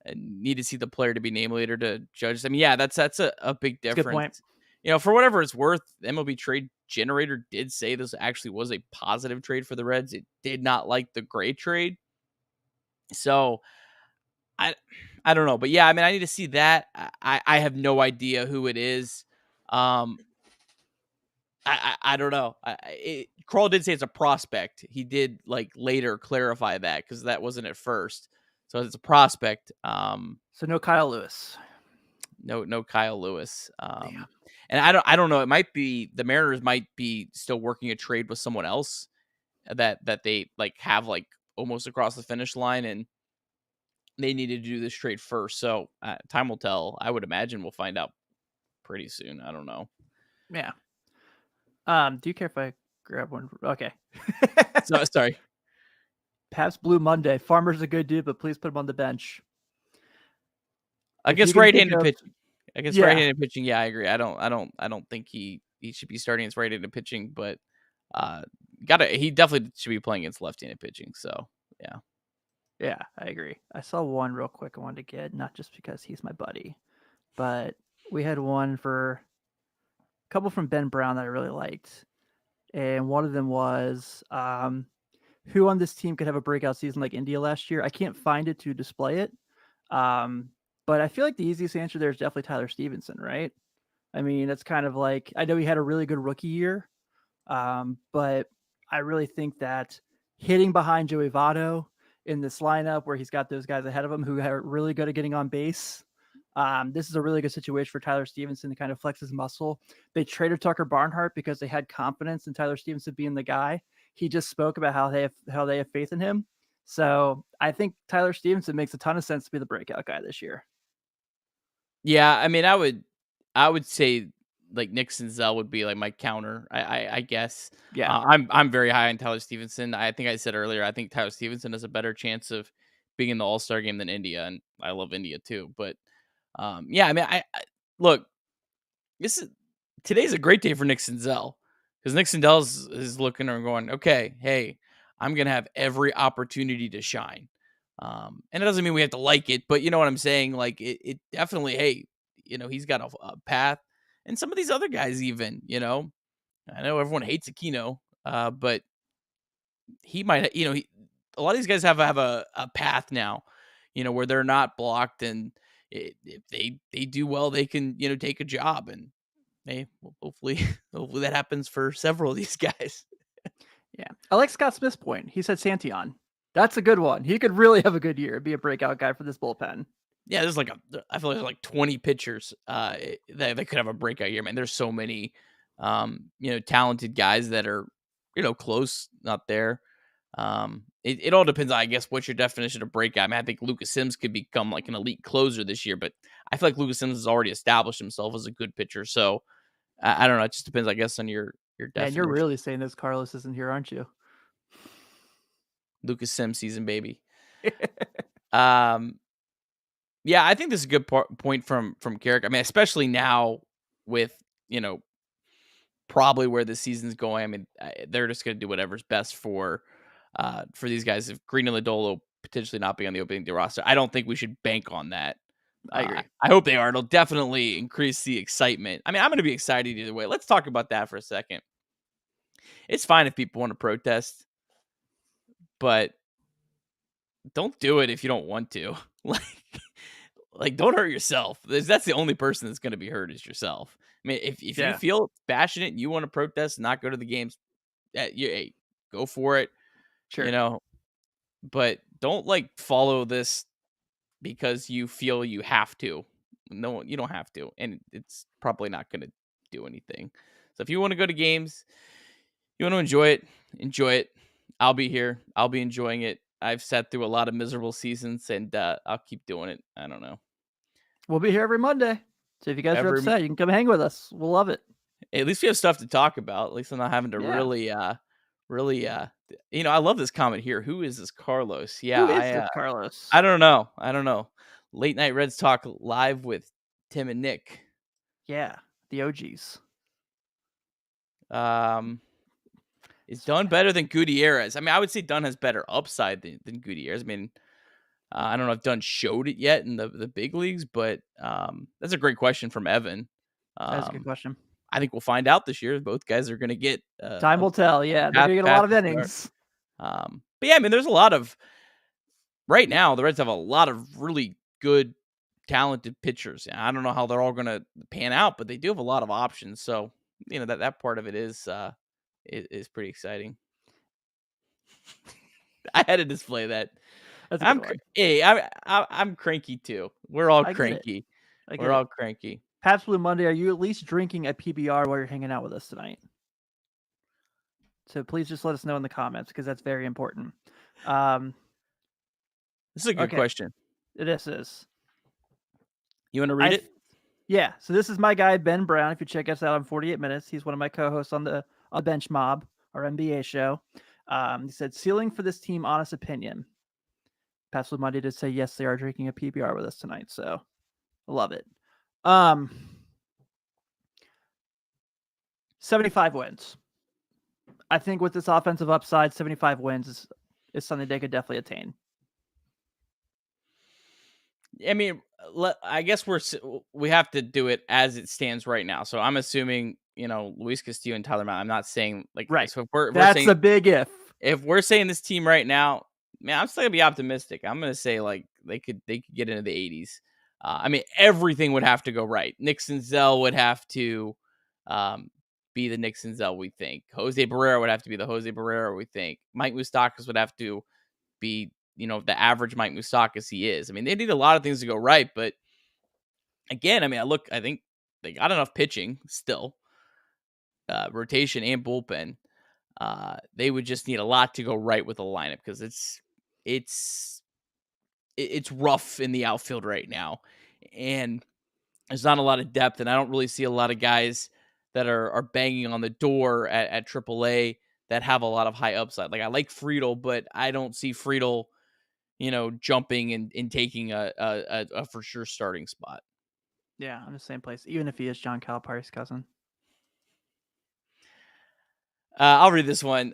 I need to see the player to be named later to judge. I mean, yeah, that's a big difference. Good point. For whatever it's worth, MLB Trade Generator did say this actually was a positive trade for the Reds. It did not like the Gray trade. So I don't know, but yeah, I mean, I need to see that. I have no idea who it is. I don't know. Krall did say it's a prospect. He did later clarify that because that wasn't at first. So it's a prospect. So no Kyle Lewis. No Kyle Lewis. And I don't know. It might be the Mariners might be still working a trade with someone else that they have almost across the finish line, and they needed to do this trade first. So time will tell. I would imagine we'll find out pretty soon. I don't know. Yeah. Do you care if I grab one? Okay. So, sorry. Pabst Blue Monday. Farmer's a good dude, but please put him on the bench. Against right-handed pitching. Right-handed pitching, yeah, I agree. I don't think he should be starting his right-handed pitching, but he definitely should be playing against left-handed pitching. So yeah. Yeah, I agree. I saw one real quick I wanted to get, not just because he's my buddy, but we had one for a couple from Ben Brown that I really liked. And one of them was who on this team could have a breakout season like India last year? I can't find it to display it. But I feel like the easiest answer there is definitely Tyler Stevenson, right? I mean, it's kind of like, I know he had a really good rookie year, but I really think that hitting behind Joey Votto in this lineup where he's got those guys ahead of him who are really good at getting on base, this is a really good situation for Tyler Stevenson to kind of flex his muscle. They traded Tucker Barnhart because they had confidence in Tyler Stevenson being the guy. He just spoke about how they have faith in him. So I think Tyler Stevenson makes a ton of sense to be the breakout guy this year. Yeah, I mean, I would say Nick Senzel would be my counter. I guess. Yeah, I'm very high on Tyler Stevenson. I think I said earlier, I think Tyler Stevenson has a better chance of being in the All-Star game than India, and I love India too. But yeah, I mean, I look. Today's a great day for Nick Senzel because Nick Senzel is looking and going, okay, hey, I'm gonna have every opportunity to shine. And it doesn't mean we have to like it, but you know what I'm saying? It definitely, hey, he's got a path. And some of these other guys even, I know everyone hates Aquino, but he might, a lot of these guys have a path now, where they're not blocked. And if they do well, they can, take a job. And hey, hopefully that happens for several of these guys. Yeah. I like Scott Smith's point. He said Santillan. That's a good one. He could really have a good year, be a breakout guy for this bullpen. Yeah, I feel like there's 20 pitchers that could have a breakout year, man. There's so many, talented guys that are, close, not there. It all depends on, I guess, what's your definition of breakout. I mean, I think Lucas Sims could become like an elite closer this year, but I feel like Lucas Sims has already established himself as a good pitcher. So I don't know. It just depends, I guess, on your definition. And you're really saying this Carlos isn't here, aren't you? Lucas Sims season, baby. Yeah, I think this is a good point from Carrick. I mean, especially now with, probably where the season's going. I mean, they're just going to do whatever's best for these guys. If Green and Lodolo potentially not be on the opening day roster, I don't think we should bank on that. I agree. I hope they are. It'll definitely increase the excitement. I mean, I'm going to be excited either way. Let's talk about that for a second. It's fine if people want to protest, but don't do it if you don't want to. Like don't hurt yourself. That's the only person that's going to be hurt is yourself. I mean, if you feel passionate and you want to protest and not go to the games, hey, go for it. Sure. But don't follow this because you feel you have to. No, you don't have to. And it's probably not going to do anything. So if you want to go to games, you want to enjoy it. I'll be here. I'll be enjoying it. I've sat through a lot of miserable seasons, and I'll keep doing it. I don't know. We'll be here every Monday. So if you guys are upset, you can come hang with us. We'll love it. At least we have stuff to talk about. At least I'm not having to really, I love this comment here. Who is this Carlos? Yeah. Who is this Carlos? I don't know. Late Night Reds Talk live with Tim and Nick. Yeah. The OGs. Is Dunn better than Gutierrez? I mean, I would say Dunn has better upside than Gutierrez. I mean, I don't know if Dunn showed it yet in the big leagues, but that's a great question from Evan. That's a good question. I think we'll find out this year. Both guys are going to get time will tell. Yeah, they're going to get a lot of innings. But yeah, I mean, there's a lot of right now. The Reds have a lot of really good, talented pitchers. I don't know how they're all going to pan out, but they do have a lot of options. So that part of it is pretty exciting. I had to display that. I'm cranky too. We're all cranky. We're all cranky. Pabst Blue Monday, are you at least drinking a PBR while you're hanging out with us tonight? So please just let us know in the comments because that's very important. This is a good question. This is. You want to read it? Yeah. So this is my guy, Ben Brown. If you check us out on 48 Minutes, he's one of my co-hosts on the Bench Mob, our NBA show. He said, ceiling for this team, honest opinion. Pabst Blue Monday did say, yes, they are drinking a PBR with us tonight. So I love it. 75 wins. I think with this offensive upside, 75 wins is something they could definitely attain. I mean, I guess we have to do it as it stands right now. So I'm assuming, Luis Castillo and Tyler Mount. I'm not saying right. So that's a big if. If we're saying this team right now, man, I'm still gonna be optimistic. I'm gonna say they could get into the 80s. I mean, everything would have to go right. Nick Senzel would have to be the Nick Senzel we think. Jose Barrera would have to be the Jose Barrera we think. Mike Moustakas would have to be, the average Mike Moustakas he is. I mean, they need a lot of things to go right, but again, I mean, I think they got enough pitching still, rotation and bullpen. They would just need a lot to go right with the lineup because it's rough in the outfield right now, and there's not a lot of depth, and I don't really see a lot of guys that are banging on the door at AAA that have a lot of high upside. Like I like Friedel, but I don't see Friedel, jumping and taking a for sure starting spot. Yeah, I'm the same place, even if he is John Calipari's cousin. I'll read this one.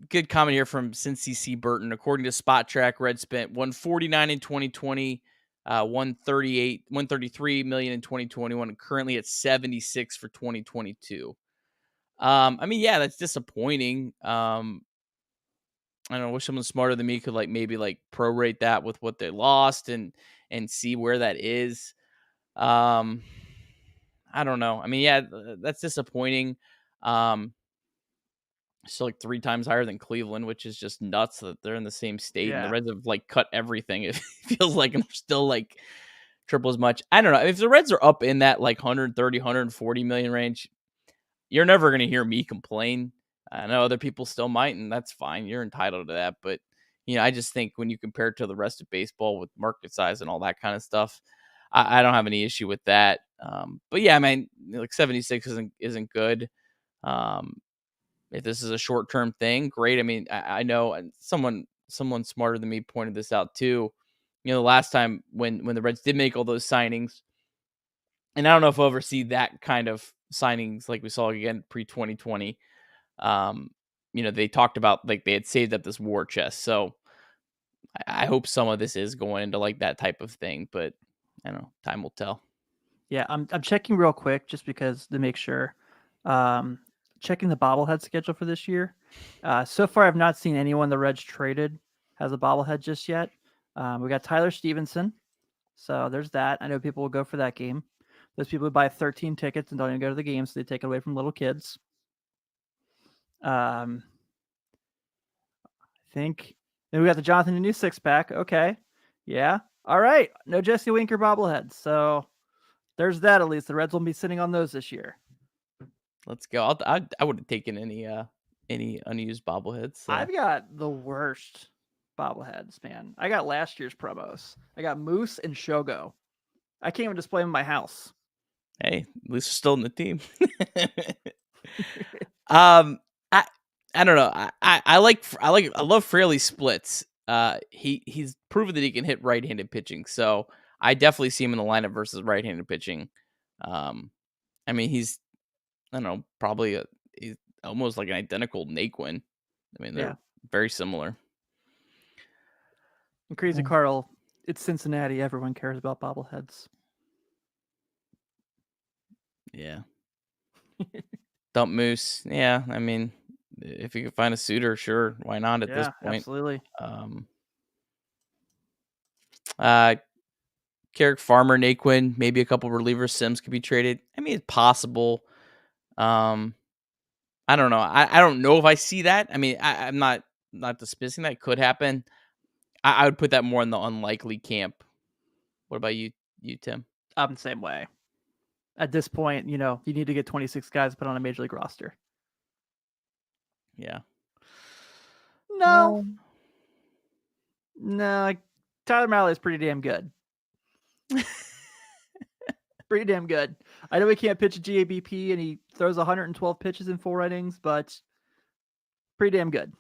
Good comment here from Cincy C. Burton. According to Spot Track, Red spent $149 in 2020, $133 million in 2021, and currently at 76 for 2022. I mean, yeah, that's disappointing. I don't know. I wish someone smarter than me could maybe prorate that with what they lost and see where that is. I don't know. I mean, yeah, that's disappointing. Still 3 times higher than Cleveland, which is just nuts that they're in the same state. Yeah. And the Reds have cut everything. It feels like they're still triple as much. I don't know. If the Reds are up in that 130, 140 million range, you're never going to hear me complain. I know other people still might, and that's fine. You're entitled to that. But, I just think when you compare it to the rest of baseball with market size and all that kind of stuff, I don't have any issue with that. But yeah, I mean, like 76 isn't good. If this is a short-term thing, great. I mean, I know, and someone smarter than me pointed this out too. The last time when the Reds did make all those signings, and I don't know if we'll ever see that kind of signings like we saw again pre-2020. They talked about like they had saved up this war chest. So I hope some of this is going into like that type of thing, but I don't know. Time will tell. Yeah, I'm checking real quick just because to make sure. Checking the bobblehead schedule for this year. So far, I've not seen anyone the Reds traded has a bobblehead just yet. We got Tyler Stevenson. So there's that. I know people will go for that game. Those people who buy 13 tickets and don't even go to the game, so they take it away from little kids. I think then we got the Jonathan New 6-pack. Okay. Yeah. All right. No Jesse Winker bobbleheads. So there's that at least. The Reds will be sitting on those this year. Let's go. I would have taken any unused bobbleheads. So. I've got the worst bobbleheads, man. I got last year's promos. I got Moose and Shogo. I can't even display them in my house. Hey, at least we're still in the team. I don't know. I love Fraley splits. He's proven that he can hit right-handed pitching. So I definitely see him in the lineup versus right-handed pitching. I mean, he's, I don't know, probably he's almost like an identical Naquin. I mean, they're very similar. And Crazy Carl, it's Cincinnati. Everyone cares about bobbleheads. Yeah. Dump Moose. Yeah, I mean, if you can find a suitor, sure, why not at this point? Absolutely. Carrick, Farmer, Naquin, maybe a couple relievers. Sims could be traded. I mean, it's possible. I don't know. I don't know if I see that. I mean, I'm not dismissing that. It could happen. I would put that more in the unlikely camp. What about you, Tim? I'm the same way. At this point, you need to get 26 guys put on a major league roster. Yeah. No. Tyler Mahle is pretty damn good. Pretty damn good. I know he can't pitch a GABP and he throws 112 pitches in 4 innings, but pretty damn good.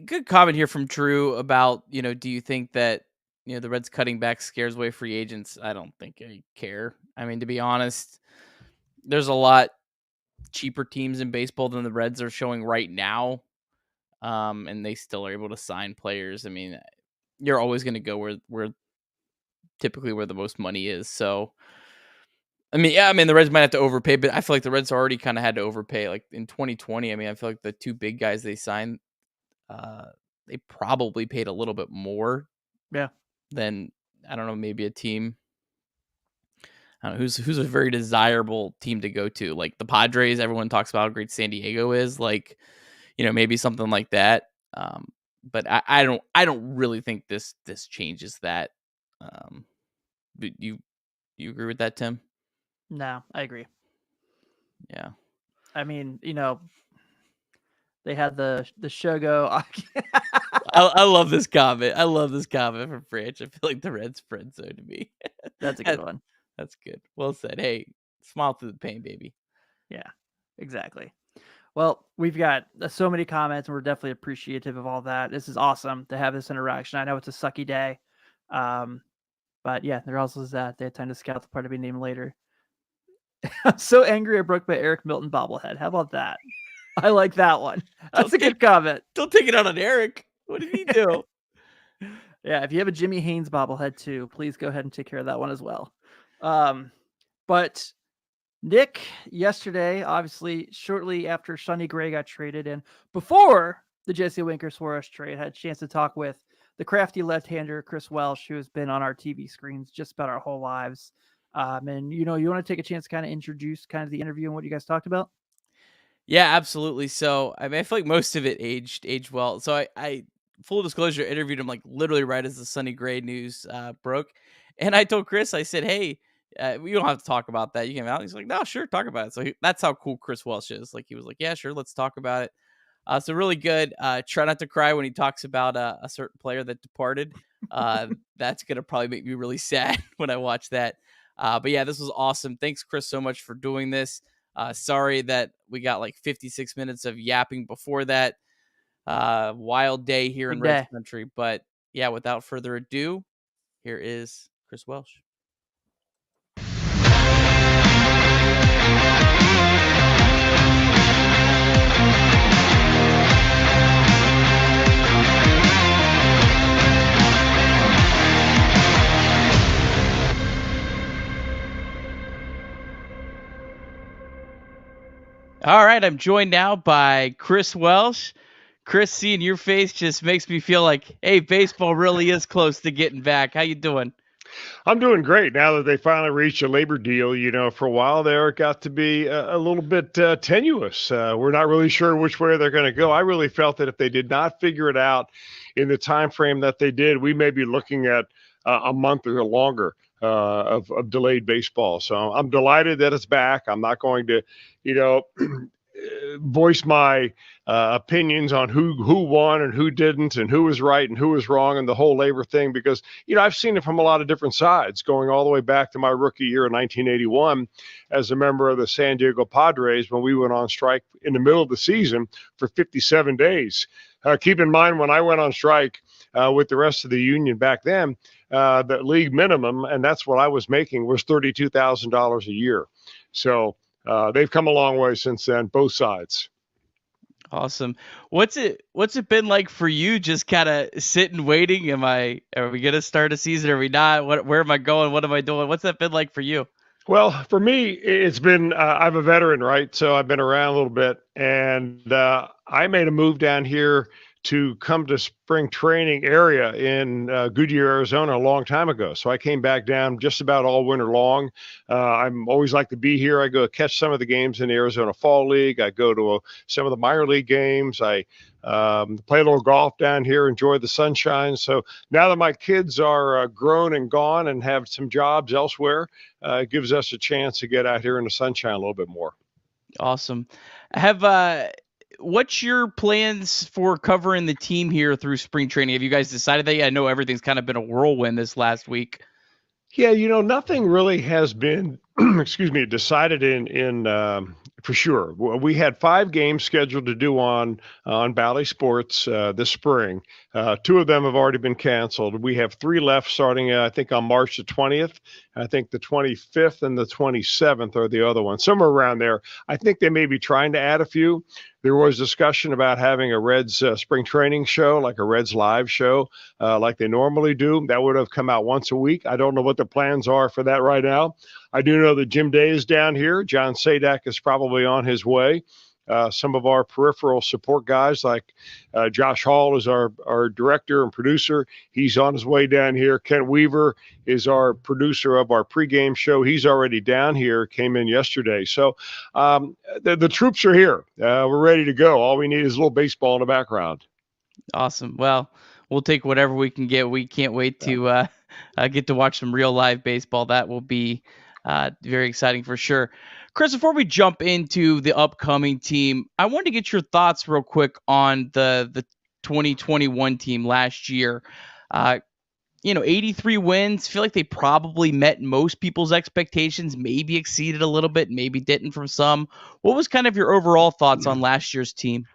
Good comment here from Drew about, do you think that, the Reds cutting back scares away free agents? I don't think I care. I mean, to be honest, there's a lot cheaper teams in baseball than the Reds are showing right now. And they still are able to sign players. I mean, you're always going to go where typically where the most money is. So, I mean, the Reds might have to overpay, but I feel like the Reds already kind of had to overpay. Like in 2020, I mean, I feel like the 2 big guys they signed, they probably paid a little bit more. Yeah. Than, I don't know, maybe a team. I don't know, who's a very desirable team to go to. Like the Padres, everyone talks about how great San Diego is. Like, maybe something like that. But I don't really think this changes that. You agree with that, Tim? No, I agree. Yeah. I mean, they had the Shogo. I love this comment. I love this comment from Branch. I feel like the Reds friend zone to me. That's a good one. That's good. Well said. Hey, smile through the pain, baby. Yeah, exactly. Well, we've got so many comments, and we're definitely appreciative of all that. This is awesome to have this interaction. I know it's a sucky day, but yeah, there also is that they had time to scout the part to be named later. I'm so angry I broke my Eric Milton bobblehead. How about that? I like that one. That's a good comment. Don't take it out on Eric. What did he do? Yeah, if you have a Jimmy Haynes bobblehead too, please go ahead and take care of that one as well. But Nick, yesterday, obviously, shortly after Sonny Gray got traded and before the Jesse Winker Suarez trade, had a chance to talk with the crafty left-hander, Chris Welsh, who has been on our TV screens just about our whole lives. And, you want to take a chance to kind of introduce kind of the interview and what you guys talked about? Yeah, absolutely. So, I mean, I feel like most of it aged well. So I full disclosure, interviewed him like literally right as the Sonny Gray news broke. And I told Chris, I said, hey, We don't have to talk about that. You can out. He's like, no, sure, talk about it. So that's how cool Chris Welsh is. Like he was like, yeah, sure, let's talk about it. So really good. Try not to cry when he talks about a certain player that departed. That's gonna probably make me really sad when I watch that. But yeah, this was awesome. Thanks, Chris, so much for doing this. Sorry that we got like 56 minutes of yapping before that. Wild day here in Reds country. But yeah, without further ado, here is Chris Welsh. All right, I'm joined now by Chris Welsh. Chris, seeing your face just makes me feel like, hey, baseball really is close to getting back. How you doing? I'm doing great now that they finally reached a labor deal. You know, for a while there, it got to be a little bit tenuous. We're not really sure which way they're going to go. I really felt that if they did not figure it out in the time frame that they did, we may be looking at a month or longer of delayed baseball. So I'm delighted that it's back. I'm not going to, voice my opinions on who won and who didn't and who was right and who was wrong and the whole labor thing, because, I've seen it from a lot of different sides, going all the way back to my rookie year in 1981 as a member of the San Diego Padres when we went on strike in the middle of the season for 57 days. Keep in mind, when I went on strike with the rest of the union back then, the league minimum, and that's what I was making, was $32,000 a year. So they've come a long way since then, both sides. Awesome. What's it been like for you, just kind of sitting waiting? Are we going to start a season? Are we not? Where am I going? What am I doing? What's that been like for you? Well, for me, it's been, I'm a veteran, right? So I've been around a little bit, and I made a move down here to come to spring training area in Goodyear, Arizona a long time ago. So I came back down just about all winter long. I'm always like to be here. I go catch some of the games in the Arizona Fall League. I go to some of the minor league games. I play a little golf down here, enjoy the sunshine. So now that my kids are grown and gone and have some jobs elsewhere, it gives us a chance to get out here in the sunshine a little bit more. Awesome. What's your plans for covering the team here through spring training? Have you guys decided that? I know everything's kind of been a whirlwind this last week. Yeah, nothing really has been, decided in for sure. We had 5 games scheduled to do on Bally Sports this spring. 2 of them have already been canceled. We have 3 left starting, I think, on March the 20th. I think the 25th and the 27th are the other ones, somewhere around there. I think they may be trying to add a few. There was discussion about having a Reds spring training show, like a Reds live show, like they normally do. That would have come out once a week. I don't know what the plans are for that right now. I do know that Jim Day is down here. John Sadak is probably on his way. Some of our peripheral support guys, like Josh Hall is our director and producer. He's on his way down here. Kent Weaver is our producer of our pregame show. He's already down here, came in yesterday. So the troops are here. We're ready to go. All we need is a little baseball in the background. Awesome. Well, we'll take whatever we can get. We can't wait to get to watch some real live baseball. That will be very exciting for sure. Chris, before we jump into the upcoming team, I wanted to get your thoughts real quick on the 2021 team last year. 83 wins. Feel like they probably met most people's expectations, maybe exceeded a little bit, maybe didn't from some. What was kind of your overall thoughts on last year's team?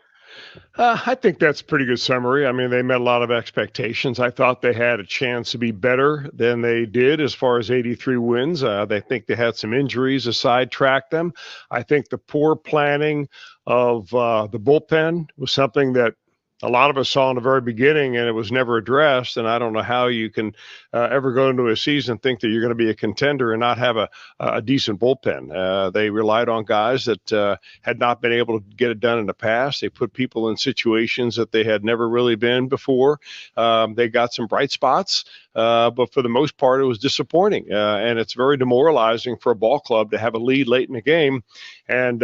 I think that's a pretty good summary. I mean, they met a lot of expectations. I thought they had a chance to be better than they did as far as 83 wins. They think they had some injuries to sidetrack them. I think the poor planning of the bullpen was something that a lot of us saw in the very beginning, and it was never addressed. And I don't know how you can ever go into a season and think that you're going to be a contender and not have a decent bullpen. They relied on guys that had not been able to get it done in the past. They put people in situations that they had never really been before. They got some bright spots, but for the most part, it was disappointing. And it's very demoralizing for a ball club to have a lead late in the game and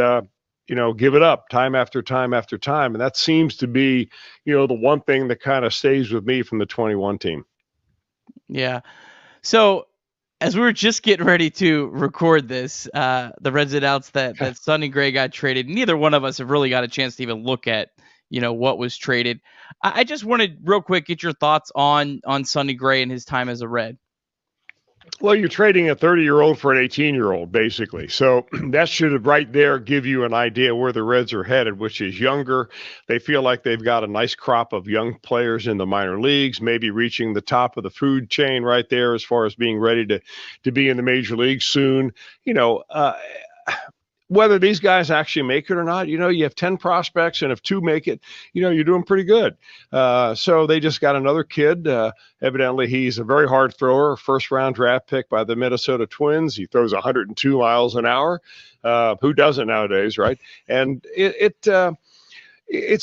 give it up time after time after time. And that seems to be, the one thing that kind of stays with me from the 21 team. Yeah. So As we were just getting ready to record this, the Reds announced that Sonny Gray got traded. Neither one of us have really got a chance to even look at, what was traded. I just wanted real quick get your thoughts on Sonny Gray and his time as a Red. Well, you're trading a 30-year-old for an 18-year-old, basically. So that should right there give you an idea where the Reds are headed, which is younger. They feel like they've got a nice crop of young players in the minor leagues, maybe reaching the top of the food chain right there as far as being ready to be in the major leagues soon. Whether these guys actually make it or not, you have 10 prospects, and if 2 make it, you're doing pretty good. So they just got another kid. Evidently, he's a very hard thrower, first-round draft pick by the Minnesota Twins. He throws 102 miles an hour. Who doesn't nowadays, right? And it's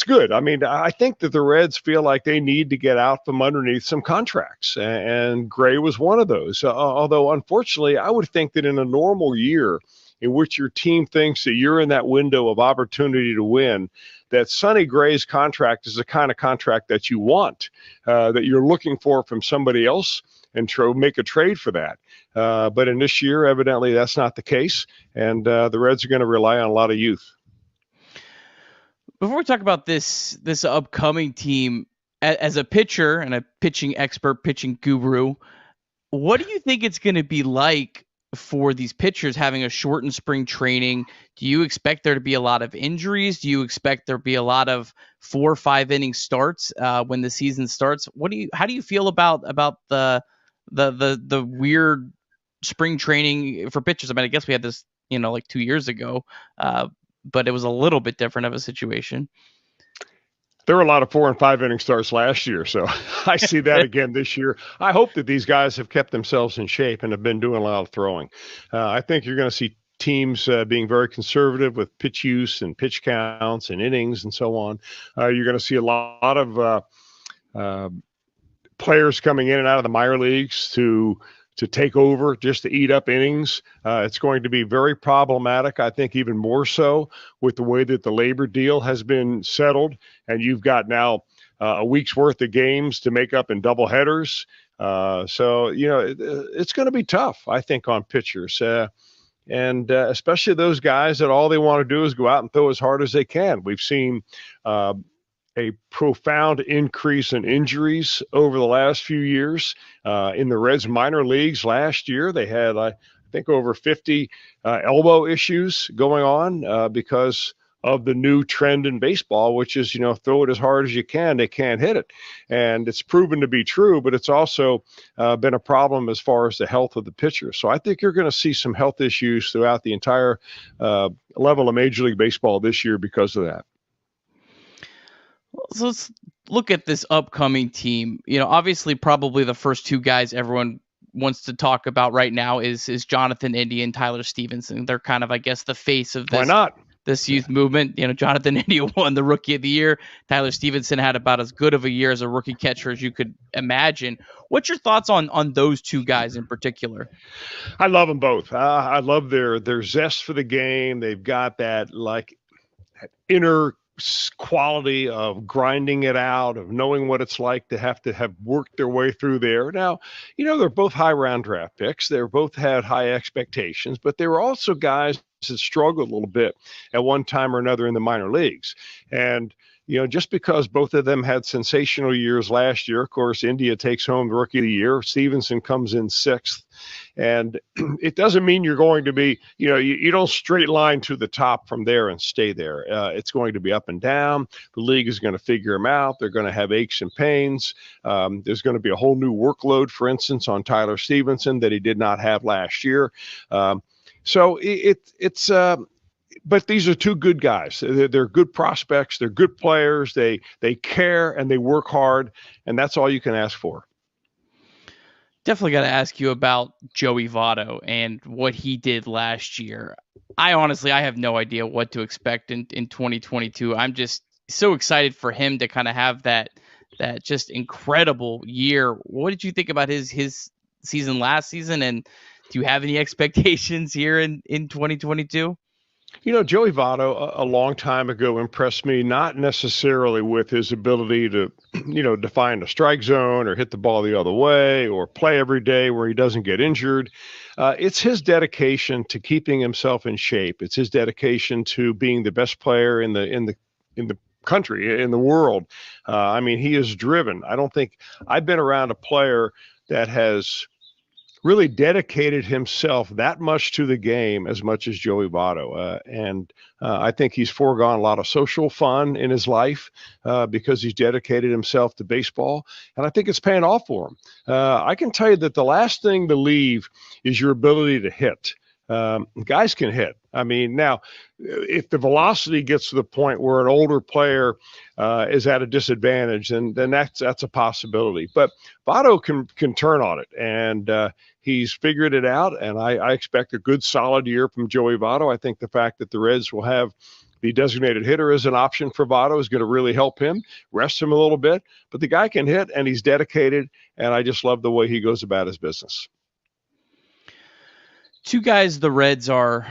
good. I mean, I think that the Reds feel like they need to get out from underneath some contracts, and Gray was one of those. Although, unfortunately, I would think that in a normal year, in which your team thinks that you're in that window of opportunity to win, that Sonny Gray's contract is the kind of contract that you want, that you're looking for from somebody else, and make a trade for that. But in this year, evidently, that's not the case, and the Reds are going to rely on a lot of youth. Before we talk about this upcoming team, as a pitcher and a pitching expert, pitching guru, what do you think it's going to be like for these pitchers having a shortened spring training? Do you expect there to be a lot of injuries? Do you expect there to be a lot of 4 or 5 inning starts when the season starts? How do you feel about the weird spring training for pitchers? I mean, I guess we had this, like 2 years ago, but it was a little bit different of a situation. There were a lot of 4 and 5 inning starts last year, so I see that again this year. I hope that these guys have kept themselves in shape and have been doing a lot of throwing. I think you're going to see teams being very conservative with pitch use and pitch counts and innings and so on. You're going to see a lot of players coming in and out of the minor leagues to take over, just to eat up innings. It's going to be very problematic, I think even more so with the way that the labor deal has been settled. And you've got now a week's worth of games to make up in double headers. So it's going to be tough, I think, on pitchers. And especially those guys that all they want to do is go out and throw as hard as they can. We've seen a profound increase in injuries over the last few years. In the Reds minor leagues last year, they had, I think, over 50 elbow issues going on because of the new trend in baseball, which is, throw it as hard as you can. They can't hit it. And it's proven to be true, but it's also been a problem as far as the health of the pitcher. So I think you're going to see some health issues throughout the entire level of Major League Baseball this year because of that. So let's look at this upcoming team. Obviously, probably the first 2 guys everyone wants to talk about right now is Jonathan India and Tyler Stevenson. They're kind of, I guess, the face of this. Why not? This youth movement. Jonathan India won the Rookie of the Year. Tyler Stevenson had about as good of a year as a rookie catcher as you could imagine. What's your thoughts on those 2 guys in particular? I love them both. I love their zest for the game. They've got that inner quality of grinding it out, of knowing what it's like to have worked their way through there. Now, they're both high round draft picks. They're both had high expectations, but they were also guys that struggled a little bit at one time or another in the minor leagues. And just because both of them had sensational years last year, of course, India takes home the Rookie of the Year. Stevenson comes in 6th. And it doesn't mean you're going to be, you don't straight line to the top from there and stay there. It's going to be up and down. The league is going to figure them out. They're going to have aches and pains. There's going to be a whole new workload, for instance, on Tyler Stevenson that he did not have last year. So it's but these are 2 good guys. They're good prospects. They're good players. They care and they work hard, and that's all you can ask for. Definitely got to ask you about Joey Votto and what he did last year. I have no idea what to expect in 2022. I'm just so excited for him to kind of have that just incredible year. What did you think about his season last season, and do you have any expectations here in 2022? Joey Votto a long time ago impressed me, not necessarily with his ability to, define a strike zone or hit the ball the other way or play every day where he doesn't get injured. It's his dedication to keeping himself in shape. It's his dedication to being the best player in the country, in the world. He is driven. I don't think I've been around a player that has really dedicated himself that much to the game as much as Joey Votto. And I think he's foregone a lot of social fun in his life because he's dedicated himself to baseball. And I think it's paying off for him. I can tell you that the last thing to leave is your ability to hit. Guys can hit. Now, if the velocity gets to the point where an older player is at a disadvantage, then that's a possibility. But Votto can turn on it, and he's figured it out. And I expect a good, solid year from Joey Votto. I think the fact that the Reds will have the designated hitter as an option for Votto is going to really help him, rest him a little bit. But the guy can hit, and he's dedicated, and I just love the way he goes about his business. Two guys the Reds are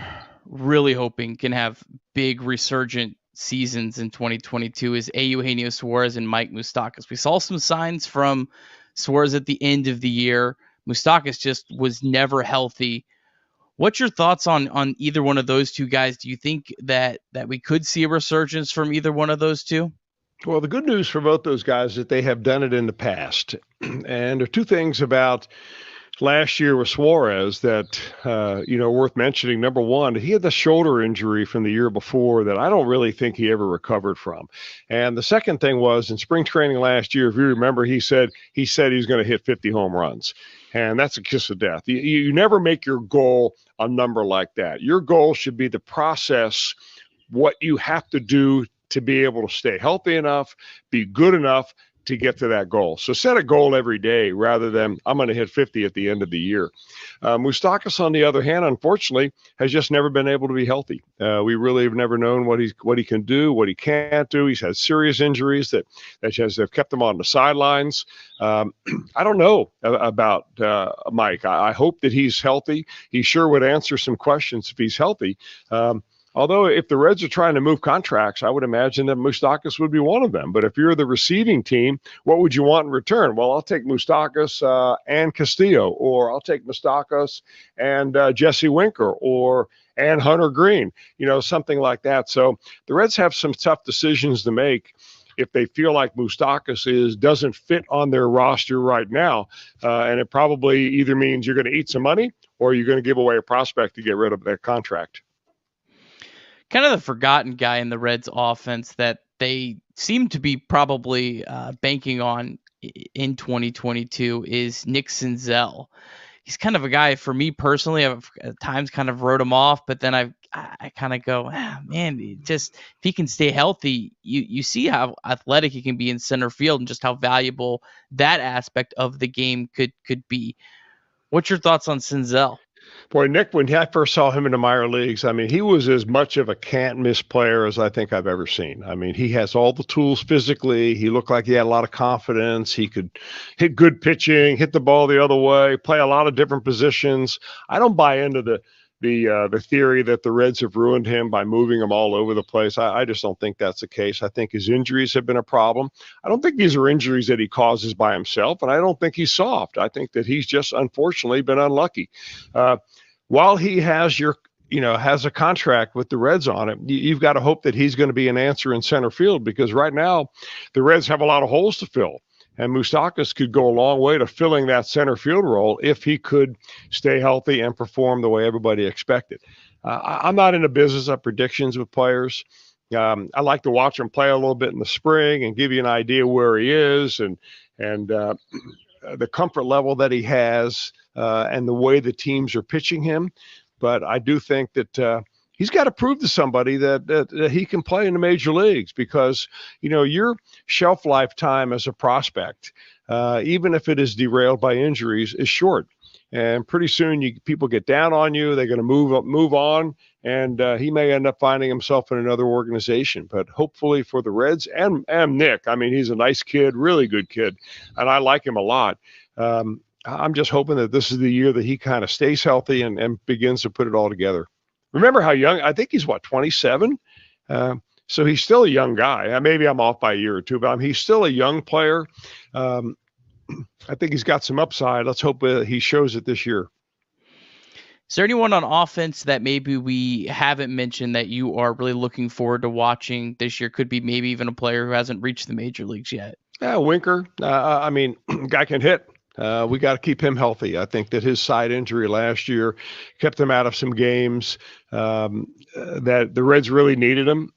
really hoping can have big resurgent seasons in 2022 is Eugenio Suarez and Mike Moustakas. We saw some signs from Suarez at the end of the year. Moustakas just was never healthy. What's your thoughts on either one of those two guys? Do you think that we could see a resurgence from either one of those two? Well, the good news for both those guys is that they have done it in the past. And there are two things about last year with Suarez that, worth mentioning. Number one, he had the shoulder injury from the year before that I don't really think he ever recovered from. And the second thing was in spring training last year, if you remember, he said he was going to hit 50 home runs. And that's a kiss of death. You never make your goal a number like that. Your goal should be the process, what you have to do to be able to stay healthy enough, be good enough to get to that goal. So set a goal every day rather than I'm going to hit 50 at the end of the year. Moustakas, on the other hand, unfortunately, has just never been able to be healthy. We really have never known what he can do, what he can't do. He's had serious injuries that have kept him on the sidelines. I don't know about Mike. I hope that he's healthy. He sure would answer some questions if he's healthy. Although if the Reds are trying to move contracts, I would imagine that Moustakas would be one of them. But if you're the receiving team, what would you want in return? Well, I'll take Moustakas and Castillo, or I'll take Moustakas and Jesse Winker, and Hunter Green, something like that. So the Reds have some tough decisions to make if they feel like Moustakas doesn't fit on their roster right now. And it probably either means you're going to eat some money or you're going to give away a prospect to get rid of their contract. Kind of the forgotten guy in the Reds offense that they seem to be probably banking on in 2022 is Nick Senzel. He's kind of a guy, for me personally, I've at times kind of wrote him off, but then I kind of go, man, just if he can stay healthy, you see how athletic he can be in center field and just how valuable that aspect of the game could be. What's your thoughts on Senzel? Boy, Nick, when I first saw him in the minor leagues, he was as much of a can't-miss player as I think I've ever seen. He has all the tools physically. He looked like he had a lot of confidence. He could hit good pitching, hit the ball the other way, play a lot of different positions. I don't buy into the theory that the Reds have ruined him by moving him all over the place. I just don't think that's the case. I think his injuries have been a problem. I don't think these are injuries that he causes by himself, and I don't think he's soft. I think that he's just unfortunately been unlucky. While he has has a contract with the Reds on it, you've got to hope that he's going to be an answer in center field, because right now the Reds have a lot of holes to fill. And Moustakas could go a long way to filling that center field role if he could stay healthy and perform the way everybody expected. I'm not in the business of predictions with players. I like to watch him play a little bit in the spring and give you an idea where he is and the comfort level that he has and the way the teams are pitching him. But I do think that he's got to prove to somebody that he can play in the major leagues, because, your shelf life time as a prospect, even if it is derailed by injuries, is short. And pretty soon people get down on you. They're going to move on, and he may end up finding himself in another organization. But hopefully for the Reds and Nick, he's a nice kid, really good kid, and I like him a lot. I'm just hoping that this is the year that he kind of stays healthy and begins to put it all together. remember how young, I think he's 27. So he's still a young guy. Maybe I'm off by a year or two, but he's still a young player. I think he's got some upside. Let's hope he shows it this year. Is there anyone on offense that maybe we haven't mentioned that you are really looking forward to watching this year? Could be maybe even a player who hasn't reached the major leagues yet. Yeah, Winker. Guy can hit. We got to keep him healthy. I think that his side injury last year kept him out of some games that the Reds really needed him.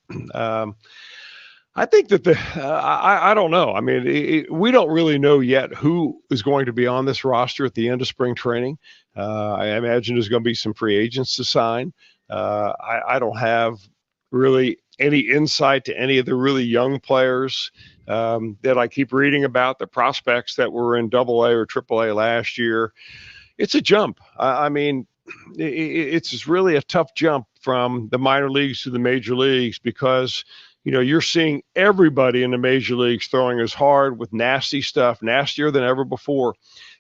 I think that I don't know. I mean, we don't really know yet who is going to be on this roster at the end of spring training. I imagine there's going to be some free agents to sign. I don't have really any insight to any of the really young players that I keep reading about, the prospects that were in AA or AAA last year. It's a jump. It's really a tough jump from the minor leagues to the major leagues because you're seeing everybody in the major leagues throwing as hard with nasty stuff, nastier than ever before.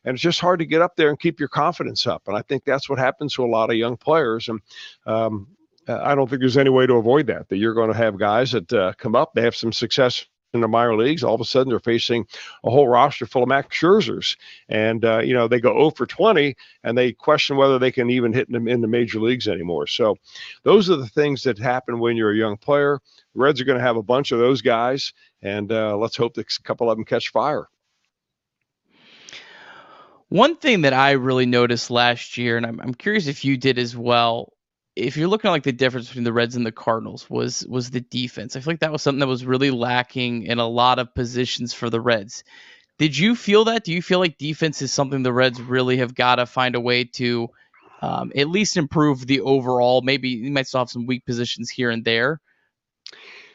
And it's just hard to get up there and keep your confidence up. And I think that's what happens to a lot of young players. And I don't think there's any way to avoid that you're going to have guys that come up, they have some success in the minor leagues. All of a sudden they're facing a whole roster full of Max Scherzers. And, they go 0 for 20 and they question whether they can even hit them in the major leagues anymore. So those are the things that happen when you're a young player. The Reds are going to have a bunch of those guys. And let's hope that a couple of them catch fire. One thing that I really noticed last year, and I'm curious if you did as well, if you're looking at like the difference between the Reds and the Cardinals was the defense. I feel like that was something that was really lacking in a lot of positions for the Reds. Did you feel that? Do you feel like defense is something the Reds really have got to find a way to at least improve the overall? Maybe you might still have some weak positions here and there.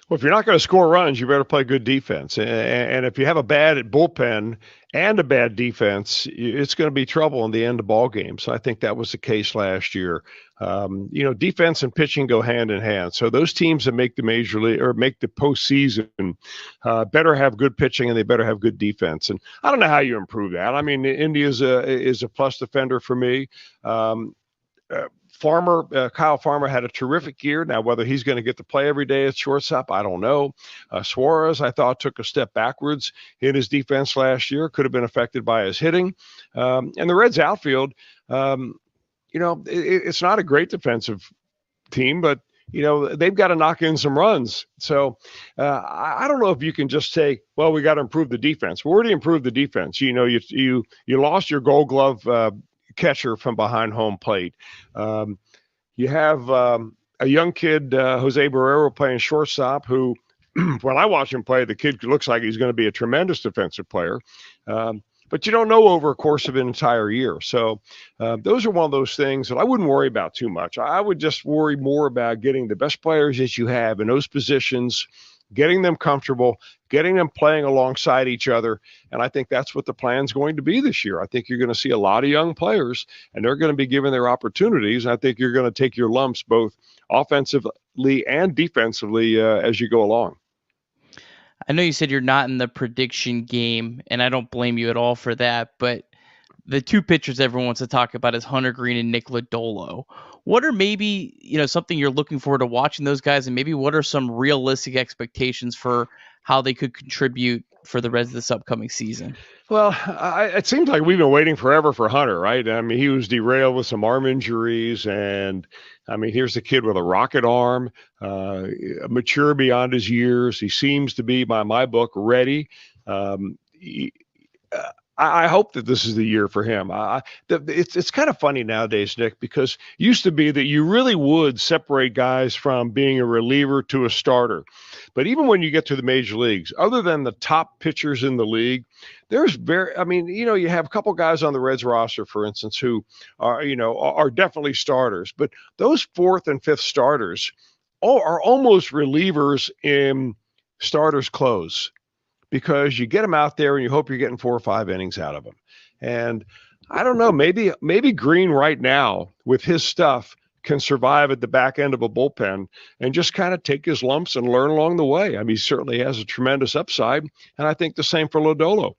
Well, if you're not going to score runs, you better play good defense. And if you have a bad bullpen and a bad defense, it's going to be trouble in the end of ball games. I think that was the case last year. Defense and pitching go hand in hand. So those teams that make the major league or make the postseason better have good pitching and they better have good defense. And I don't know how you improve that. I mean, India is a plus defender for me. Kyle Farmer had a terrific year. Now, whether he's going to get to play every day at shortstop, I don't know. Suarez, I thought, took a step backwards in his defense last year. Could have been affected by his hitting. And the Reds outfield, it's not a great defensive team, but they've got to knock in some runs. So I don't know if you can just say, well, we got to improve the defense. Well, where do you improve the defense? You lost your Gold Glove catcher from behind home plate. You have a young kid, Jose Barrero, playing shortstop who, when I watch him play, the kid looks like he's going to be a tremendous defensive player. But you don't know over a course of an entire year. So those are one of those things that I wouldn't worry about too much. I would just worry more about getting the best players that you have in those positions, getting them comfortable, getting them playing alongside each other. And I think that's what the plan's going to be this year. I think you're going to see a lot of young players and they're going to be given their opportunities. And I think you're going to take your lumps both offensively and defensively as you go along. I know you said you're not in the prediction game, and I don't blame you at all for that, but the two pitchers everyone wants to talk about is Hunter Green and Nick Lodolo. What are maybe, something you're looking forward to watching those guys, and maybe what are some realistic expectations for how they could contribute for the Reds this upcoming season? Well, it seems like we've been waiting forever for Hunter, right? I mean, he was derailed with some arm injuries, and here's the kid with a rocket arm, mature beyond his years. He seems to be, by my book, ready. I hope that this is the year for him. It's kind of funny nowadays, Nick, because it used to be that you really would separate guys from being a reliever to a starter. But even when you get to the major leagues, other than the top pitchers in the league, there's you have a couple guys on the Reds roster, for instance, who are definitely starters. But those fourth and fifth starters are almost relievers in starters' clothes, because you get them out there and you hope you're getting 4 or 5 innings out of them. And I don't know, maybe Green right now with his stuff can survive at the back end of a bullpen and just kind of take his lumps and learn along the way. I mean, he certainly has a tremendous upside. And I think the same for Lodolo.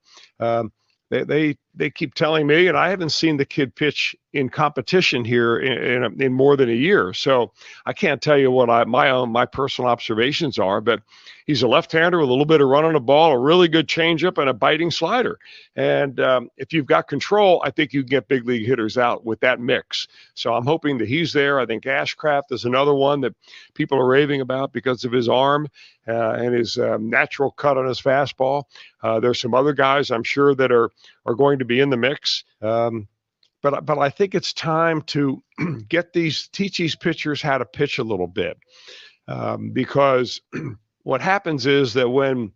They they keep telling me, and I haven't seen the kid pitch in competition here in more than a year. So I can't tell you what my personal observations are, but he's a left-hander with a little bit of run on the ball, a really good changeup, and a biting slider. And if you've got control, I think you can get big league hitters out with that mix. So I'm hoping that he's there. I think Ashcraft is another one that people are raving about because of his arm and his natural cut on his fastball. There's some other guys I'm sure that are going to be in the mix. But I think it's time to teach these pitchers how to pitch a little bit, because what happens is that when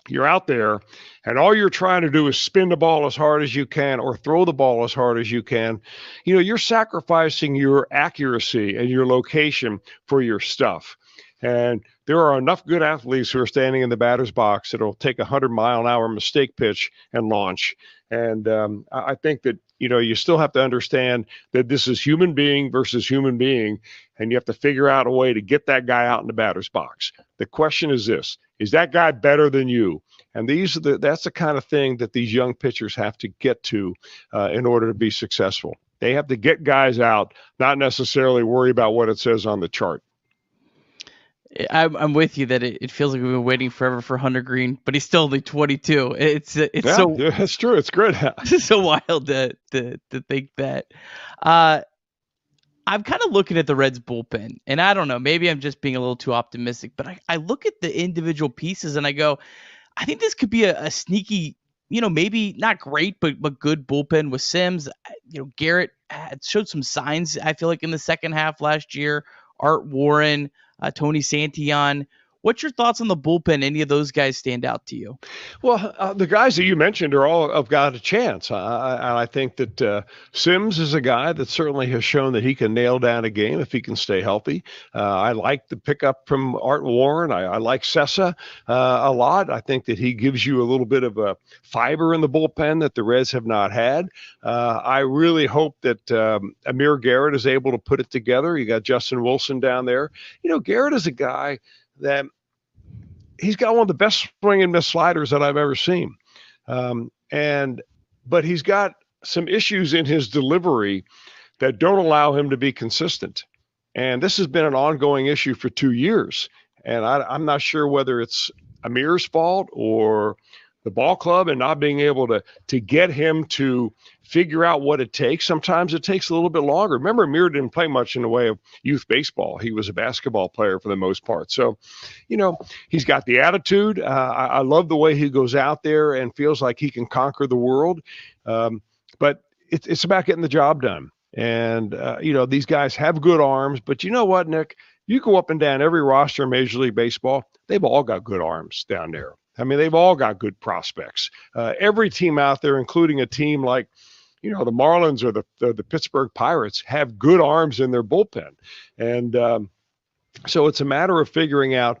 you're out there and all you're trying to do is spin the ball as hard as you can or throw the ball as hard as you can, you're sacrificing your accuracy and your location for your stuff. And there are enough good athletes who are standing in the batter's box that will take a 100-mile-an-hour mistake pitch and launch. And I think that, you still have to understand that this is human being versus human being, and you have to figure out a way to get that guy out in the batter's box. The question is this: is that guy better than you? And that's the kind of thing that these young pitchers have to get to in order to be successful. They have to get guys out, not necessarily worry about what it says on the chart. I'm with you that it feels like we've been waiting forever for Hunter Green, but he's still only 22. It's so that's true. It's good. It's so wild to think that. I'm kind of looking at the Reds bullpen, and I don't know, maybe I'm just being a little too optimistic, but I look at the individual pieces and I go, I think this could be a sneaky, maybe not great, but good bullpen with Sims. Garrett had showed some signs, I feel like, in the second half last year. Art Warren, Tony Santillan. What's your thoughts on the bullpen? Any of those guys stand out to you? Well, the guys that you mentioned are all have got a chance. I think that Sims is a guy that certainly has shown that he can nail down a game if he can stay healthy. I like the pickup from Art Warren. I like Sessa a lot. I think that he gives you a little bit of a fiber in the bullpen that the Reds have not had. I really hope that Amir Garrett is able to put it together. You got Justin Wilson down there. Garrett is a guy that he's got one of the best swing and miss sliders that I've ever seen. But he's got some issues in his delivery that don't allow him to be consistent. And this has been an ongoing issue for 2 years. And I'm not sure whether it's Amir's fault or the ball club and not being able to get him to figure out what it takes. Sometimes it takes a little bit longer. Remember, Amir didn't play much in the way of youth baseball. He was a basketball player for the most part. So, he's got the attitude. I love the way he goes out there and feels like he can conquer the world. But it's about getting the job done. And, these guys have good arms. But you know what, Nick? You go up and down every roster in Major League Baseball, they've all got good arms down there. I mean, they've all got good prospects. Every team out there, including a team like, the Marlins or the Pittsburgh Pirates, have good arms in their bullpen. And so it's a matter of figuring out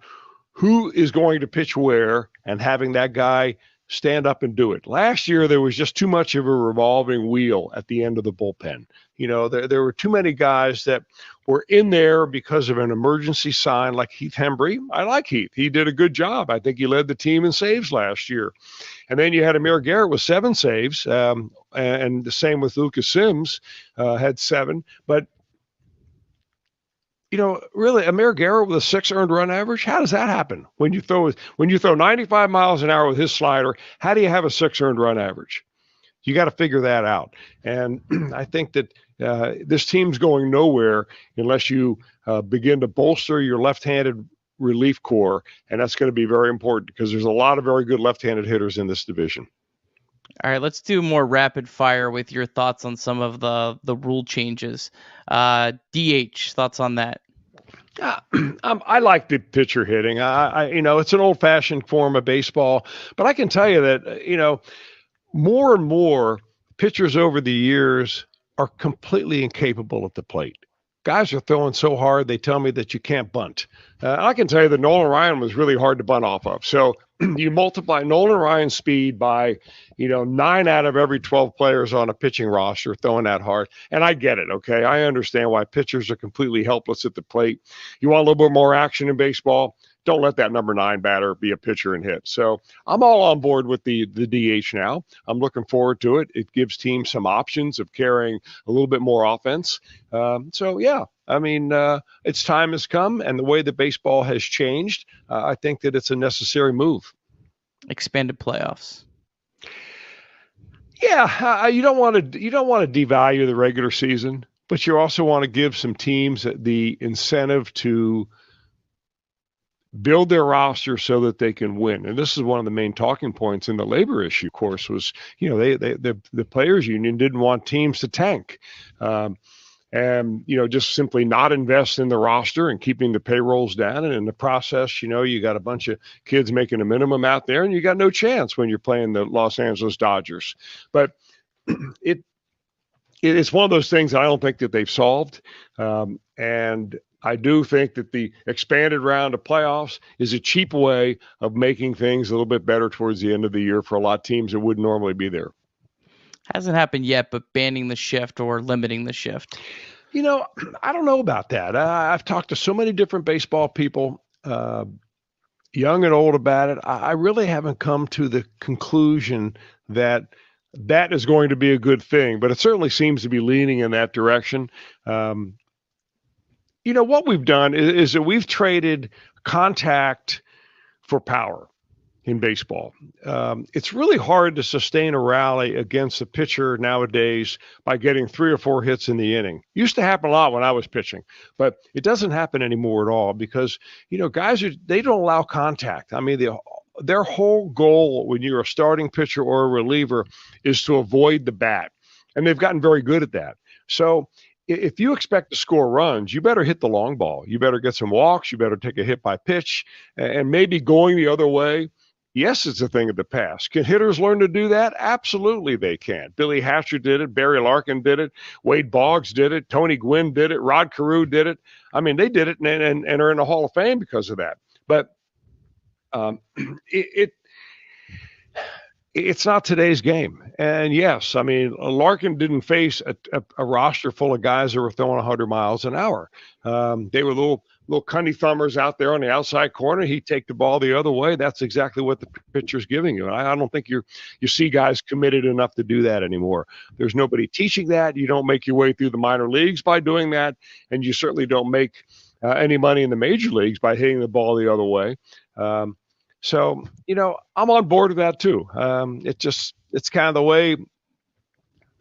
who is going to pitch where and having that guy stand up and do it. Last year, there was just too much of a revolving wheel at the end of the bullpen. There were too many guys that were in there because of an emergency sign, like Heath Hembry. I like Heath. He did a good job. I think he led the team in saves last year. And then you had Amir Garrett with 7 saves, and the same with Lucas Sims, had 7. But really, Amir Garrett with a 6 earned run average, how does that happen? When you throw 95 miles an hour with his slider, how do you have a 6 earned run average? You got to figure that out. And I think that this team's going nowhere unless you begin to bolster your left-handed relief corps, and that's going to be very important because there's a lot of very good left-handed hitters in this division. All right, let's do more rapid fire with your thoughts on some of the rule changes. DH, thoughts on that? I like the pitcher hitting. It's an old-fashioned form of baseball, but I can tell you that, more and more pitchers over the years are completely incapable at the plate. Guys are throwing so hard, they tell me that you can't bunt. I can tell you that Nolan Ryan was really hard to bunt off of. So you multiply Nolan Ryan's speed by, 9 out of every 12 players on a pitching roster throwing that hard. And I get it, okay? I understand why pitchers are completely helpless at the plate. You want a little bit more action in baseball? don't let that number 9 batter be a pitcher and hit. So I'm all on board with the DH now. I'm looking forward to it. It gives teams some options of carrying a little bit more offense. So yeah, I mean, its time has come, and the way that baseball has changed, I think that it's a necessary move. Expanded playoffs. Yeah, you don't want to devalue the regular season, but you also want to give some teams the incentive to build their roster so that they can win. And this is one of the main talking points in the labor issue, of course, was, the players union didn't want teams to tank. And, just simply not invest in the roster and keeping the payrolls down. And in the process, you got a bunch of kids making a minimum out there, and you got no chance when you're playing the Los Angeles Dodgers. But it's one of those things that I don't think that they've solved. And I do think that the expanded round of playoffs is a cheap way of making things a little bit better towards the end of the year for a lot of teams that wouldn't normally be there. Hasn't happened yet, but banning the shift or limiting the shift. I don't know about that. I've talked to so many different baseball people, young and old, about it. I really haven't come to the conclusion that is going to be a good thing, but it certainly seems to be leaning in that direction. What we've done is that we've traded contact for power in baseball. It's really hard to sustain a rally against a pitcher nowadays by getting 3 or 4 hits in the inning. Used to happen a lot when I was pitching, but it doesn't happen anymore at all because, guys they don't allow contact. I mean, their whole goal when you're a starting pitcher or a reliever is to avoid the bat. And they've gotten very good at that. So if you expect to score runs, you better hit the long ball. You better get some walks. You better take a hit by pitch, and maybe going the other way. Yes, it's a thing of the past. Can hitters learn to do that? Absolutely they can. Billy Hatcher did it. Barry Larkin did it. Wade Boggs did it. Tony Gwynn did it. Rod Carew did it. I mean, they did it and are in the Hall of Fame because of that. But it's not today's game. And yes, I mean, Larkin didn't face a roster full of guys that were throwing 100 miles an hour. They were little cunny thumbers out there on the outside corner. He'd take the ball the other way. That's exactly what the pitcher's giving you. And I don't think you see guys committed enough to do that anymore. There's nobody teaching that. You don't make your way through the minor leagues by doing that. And you certainly don't make any money in the major leagues by hitting the ball the other way. So, I'm on board with that too. It's kind of the way,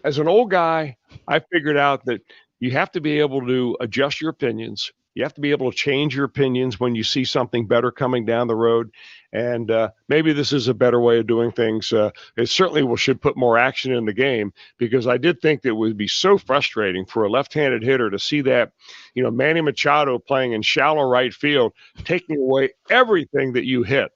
as an old guy, I figured out that you have to be able to adjust your opinions. You have to be able to change your opinions when you see something better coming down the road. And maybe this is a better way of doing things. It certainly should put more action in the game, because I did think that it would be so frustrating for a left-handed hitter to see that, Manny Machado playing in shallow right field, taking away everything that you hit.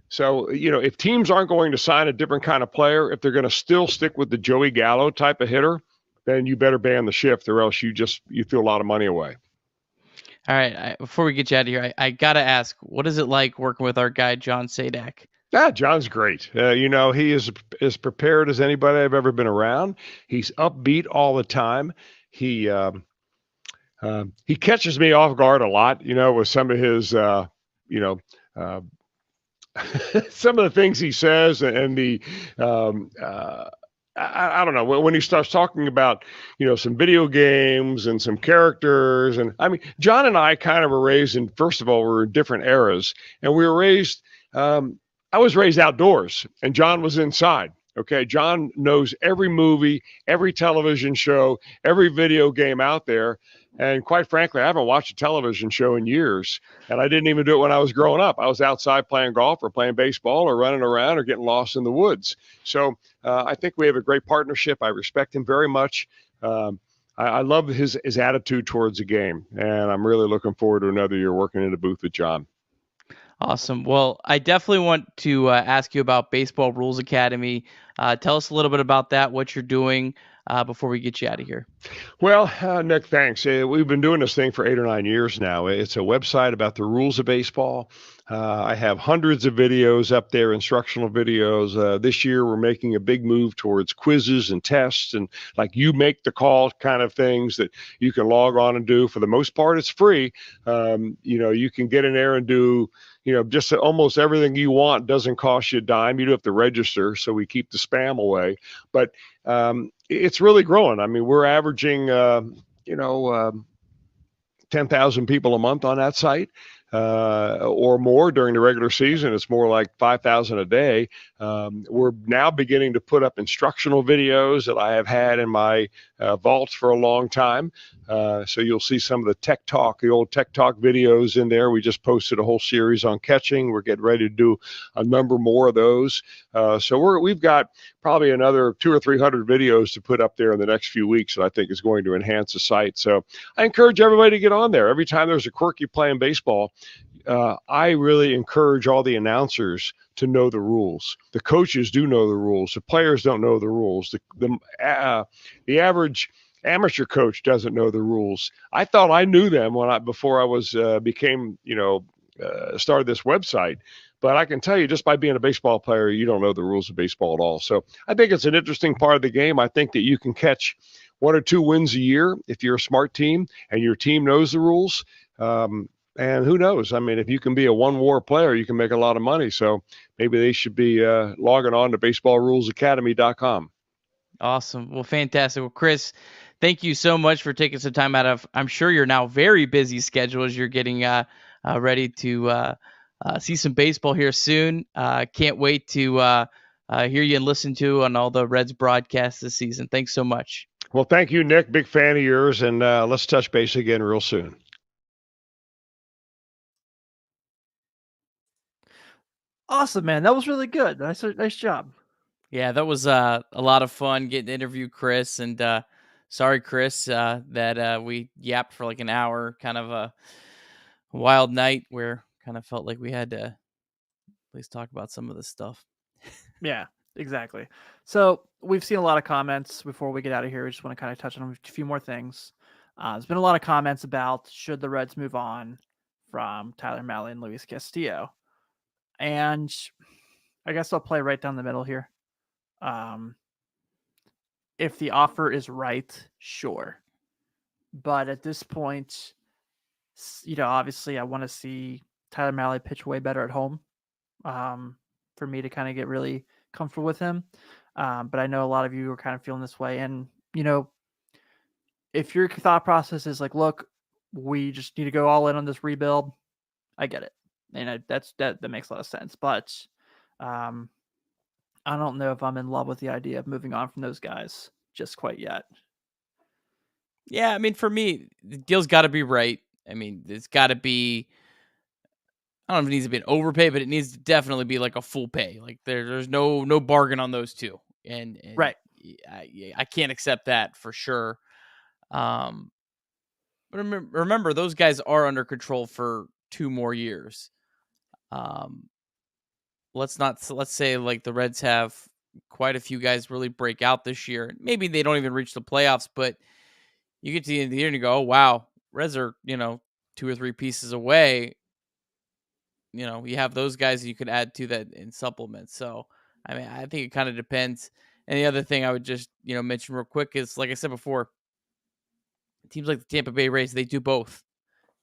So, if teams aren't going to sign a different kind of player, if they're going to still stick with the Joey Gallo type of hitter, then you better ban the shift, or else you threw a lot of money away. All right. Before we get you out of here, I got to ask, what is it like working with our guy, John Sadak? John's great. He is as prepared as anybody I've ever been around. He's upbeat all the time. He catches me off guard a lot, with some of his, some of the things he says, and I don't know, when he starts talking about, some video games and some characters. And I mean, John and I kind of were raised in, first of all, we're in different eras, and we were raised, I was raised outdoors and John was inside. Okay. John knows every movie, every television show, every video game out there. And quite frankly, I haven't watched a television show in years, and I didn't even do it when I was growing up. I was outside playing golf or playing baseball or running around or getting lost in the woods. So I think we have a great partnership. I respect him very much. I love his attitude towards the game, and I'm really looking forward to another year working in the booth with John. Awesome. Well, I definitely want to ask you about Baseball Rules Academy. Tell us a little bit about that, what you're doing, before we get you out of here? Well, Nick, thanks. We've been doing this thing for 8 or 9 years now. It's a website about the rules of baseball. I have hundreds of videos up there, instructional videos. This year, we're making a big move towards quizzes and tests and like you make the call kind of things that you can log on and do. For the most part, it's free. You can get in there and do just almost everything you want. Doesn't cost you a dime. You do have to register, so we keep the spam away. But it's really growing. I mean, we're averaging, 10,000 people a month on that site. Or more during the regular season. It's more like 5,000 a day. We're now beginning to put up instructional videos that I have had in my vaults for a long time. So you'll see some of the old Tech Talk videos in there. We just posted a whole series on catching. We're getting ready to do a number more of those. So we've got probably another 200 or 300 videos to put up there in the next few weeks that I think is going to enhance the site. So I encourage everybody to get on there. Every time there's a quirky play in baseball, I really encourage all the announcers to know the rules. The coaches do know the rules. The players don't know the rules. The average amateur coach doesn't know the rules. I thought I knew them before I was started this website. But I can tell you, just by being a baseball player, you don't know the rules of baseball at all. So I think it's an interesting part of the game. I think that you can catch 1 or 2 wins a year if you're a smart team and your team knows the rules. And who knows? I mean, if you can be a one-war player, you can make a lot of money. So maybe they should be logging on to baseballrulesacademy.com. Awesome. Well, fantastic. Well, Chris, thank you so much for taking some time out of, I'm sure you're now very busy schedule as you're getting ready to see some baseball here soon. Can't wait to hear you and listen to on all the Reds broadcasts this season. Thanks so much. Well, thank you, Nick. Big fan of yours. And let's touch base again real soon. Awesome, man. That was really good. Nice job. Yeah, that was a lot of fun getting to interview Chris. And sorry, Chris, that we yapped for like an hour. Kind of a wild night where kind of felt like we had to at least talk about some of this stuff. Yeah, exactly. So we've seen a lot of comments before we get out of here. We just want to kind of touch on a few more things. There's been a lot of comments about should the Reds move on from Tyler Mahle and Luis Castillo. And I guess I'll play right down the middle here. If the offer is right, sure. But at this point, obviously I want to see Tyler Mahle pitch way better at home for me to kind of get really comfortable with him. But I know a lot of you are kind of feeling this way. And, if your thought process is like, look, we just need to go all in on this rebuild, I get it. And that makes a lot of sense. But I don't know if I'm in love with the idea of moving on from those guys just quite yet. Yeah, I mean, for me, the deal's got to be right. I mean, it's got to be, I don't know if it needs to be an overpay, but it needs to definitely be like a full pay. Like there's no bargain on those two. And right. I can't accept that for sure. But remember, those guys are under control for 2 more years. Let's say like the Reds have quite a few guys really break out this year. Maybe they don't even reach the playoffs, but you get to the end of the year and you go, oh, wow, Reds are, 2 or 3 pieces away. You have those guys you could add to that in supplements. So, I mean, I think it kind of depends. And the other thing I would just, mention real quick is, like I said before, teams like the Tampa Bay Rays, they do both.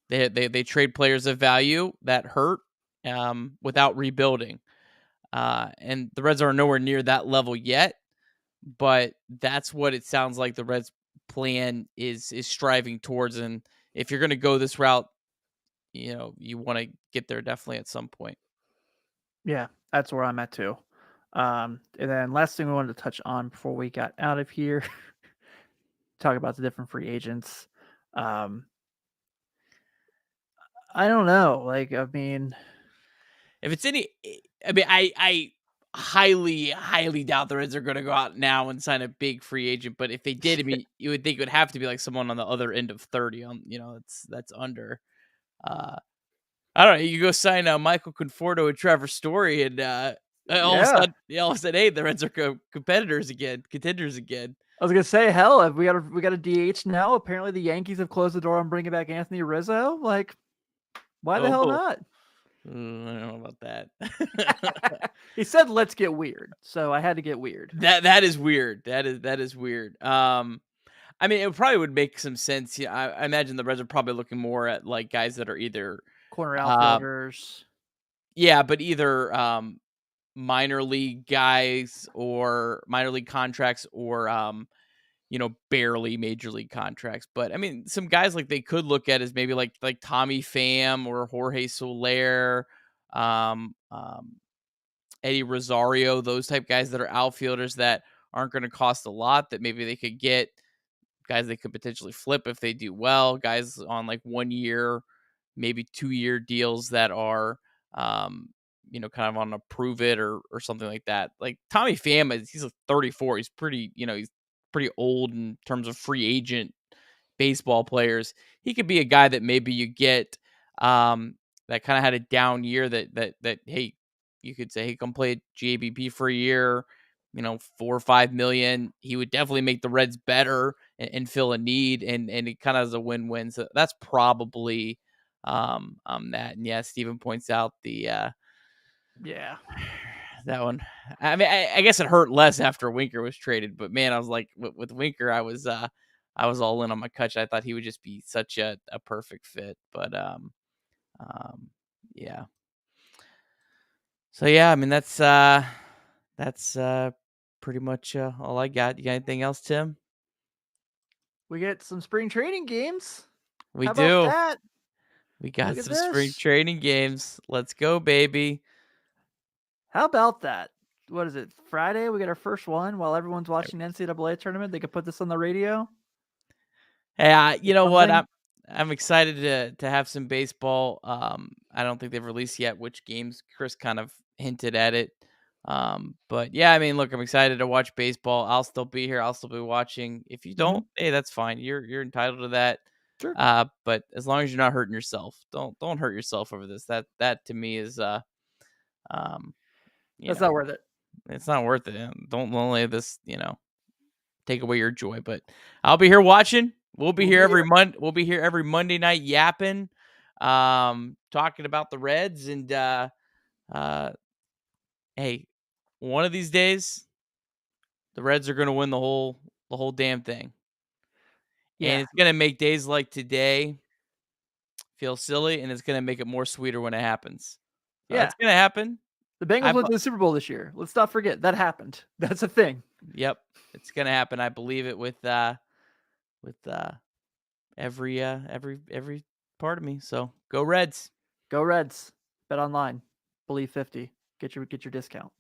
They trade players of value that hurt without rebuilding. And the Reds are nowhere near that level yet, but that's what it sounds like the Reds plan is striving towards. And if you're going to go this route, you want to get there definitely at some point. Yeah, that's where I'm at too. And then last thing we wanted to touch on before we got out of here, talk about the different free agents. I don't know. Like, I mean, if it's I highly, highly doubt the Reds are going to go out now and sign a big free agent. But if they did, I mean, you would think it would have to be like someone on the other end of 30. That's under. I don't know. You go sign Michael Conforto and Trevor Story, and all of a sudden, hey, the Reds are contenders again. I was gonna say, hell, if we got a DH now. Apparently, the Yankees have closed the door on bringing back Anthony Rizzo. Like, why the hell not? I don't know about that. He said, "Let's get weird," so I had to get weird. That is weird. That is weird. I mean, it probably would make some sense. Yeah, I imagine the Reds are probably looking more at like guys that are either corner outfielders. Yeah, but either minor league guys or minor league contracts or barely major league contracts. But I mean, some guys like they could look at is maybe like Tommy Pham or Jorge Soler, Eddie Rosario, those type guys that are outfielders that aren't going to cost a lot, that maybe they could get guys they could potentially flip if they do well, guys on like 1 year, maybe 2-year deals that are, kind of on a prove it or something like that. Like Tommy Pham, he's 34. He's pretty, he's pretty old in terms of free agent baseball players. He could be a guy that maybe you get that kind of had a down year that hey, you could say, hey, come play at GABP for a year, $4 or $5 million. He would definitely make the Reds better and fill a need, and it kind of is a win-win. So that's probably that. And yeah, Steven points out the that one. I mean, I guess it hurt less after Winker was traded, but man, I was like, with Winker, I was all in on McCutcheon. I thought he would just be such a perfect fit, but yeah. So yeah, I mean that's pretty much all I got. You got anything else, Tim? We get some spring training games. We How do. about that? We got some spring training games. Let's go, baby. How about that? What is it? Friday? We got our first one while everyone's watching the NCAA tournament. They could put this on the radio. Hey, you know what? I'm excited to have some baseball. I don't think they've released yet which games. Chris kind of hinted at it. But yeah, I mean, look, I'm excited to watch baseball. I'll still be here. I'll still be watching. If you don't, hey, that's fine. You're entitled to that. Sure. But as long as you're not hurting yourself, don't hurt yourself over this. That to me is that's not worth it. It's not worth it. Don't let this, take away your joy. But I'll be here watching. We'll be here every month. We'll be here every Monday night yapping, talking about the Reds. And hey, one of these days, the Reds are going to win the whole damn thing. Yeah. And it's going to make days like today feel silly, and it's going to make it more sweeter when it happens. So yeah, it's going to happen. The Bengals went to the Super Bowl this year. Let's not forget that happened. That's a thing. Yep, it's going to happen. I believe it with every part of me. So go Reds. Go Reds. Bet online. Believe 50. Get your discount.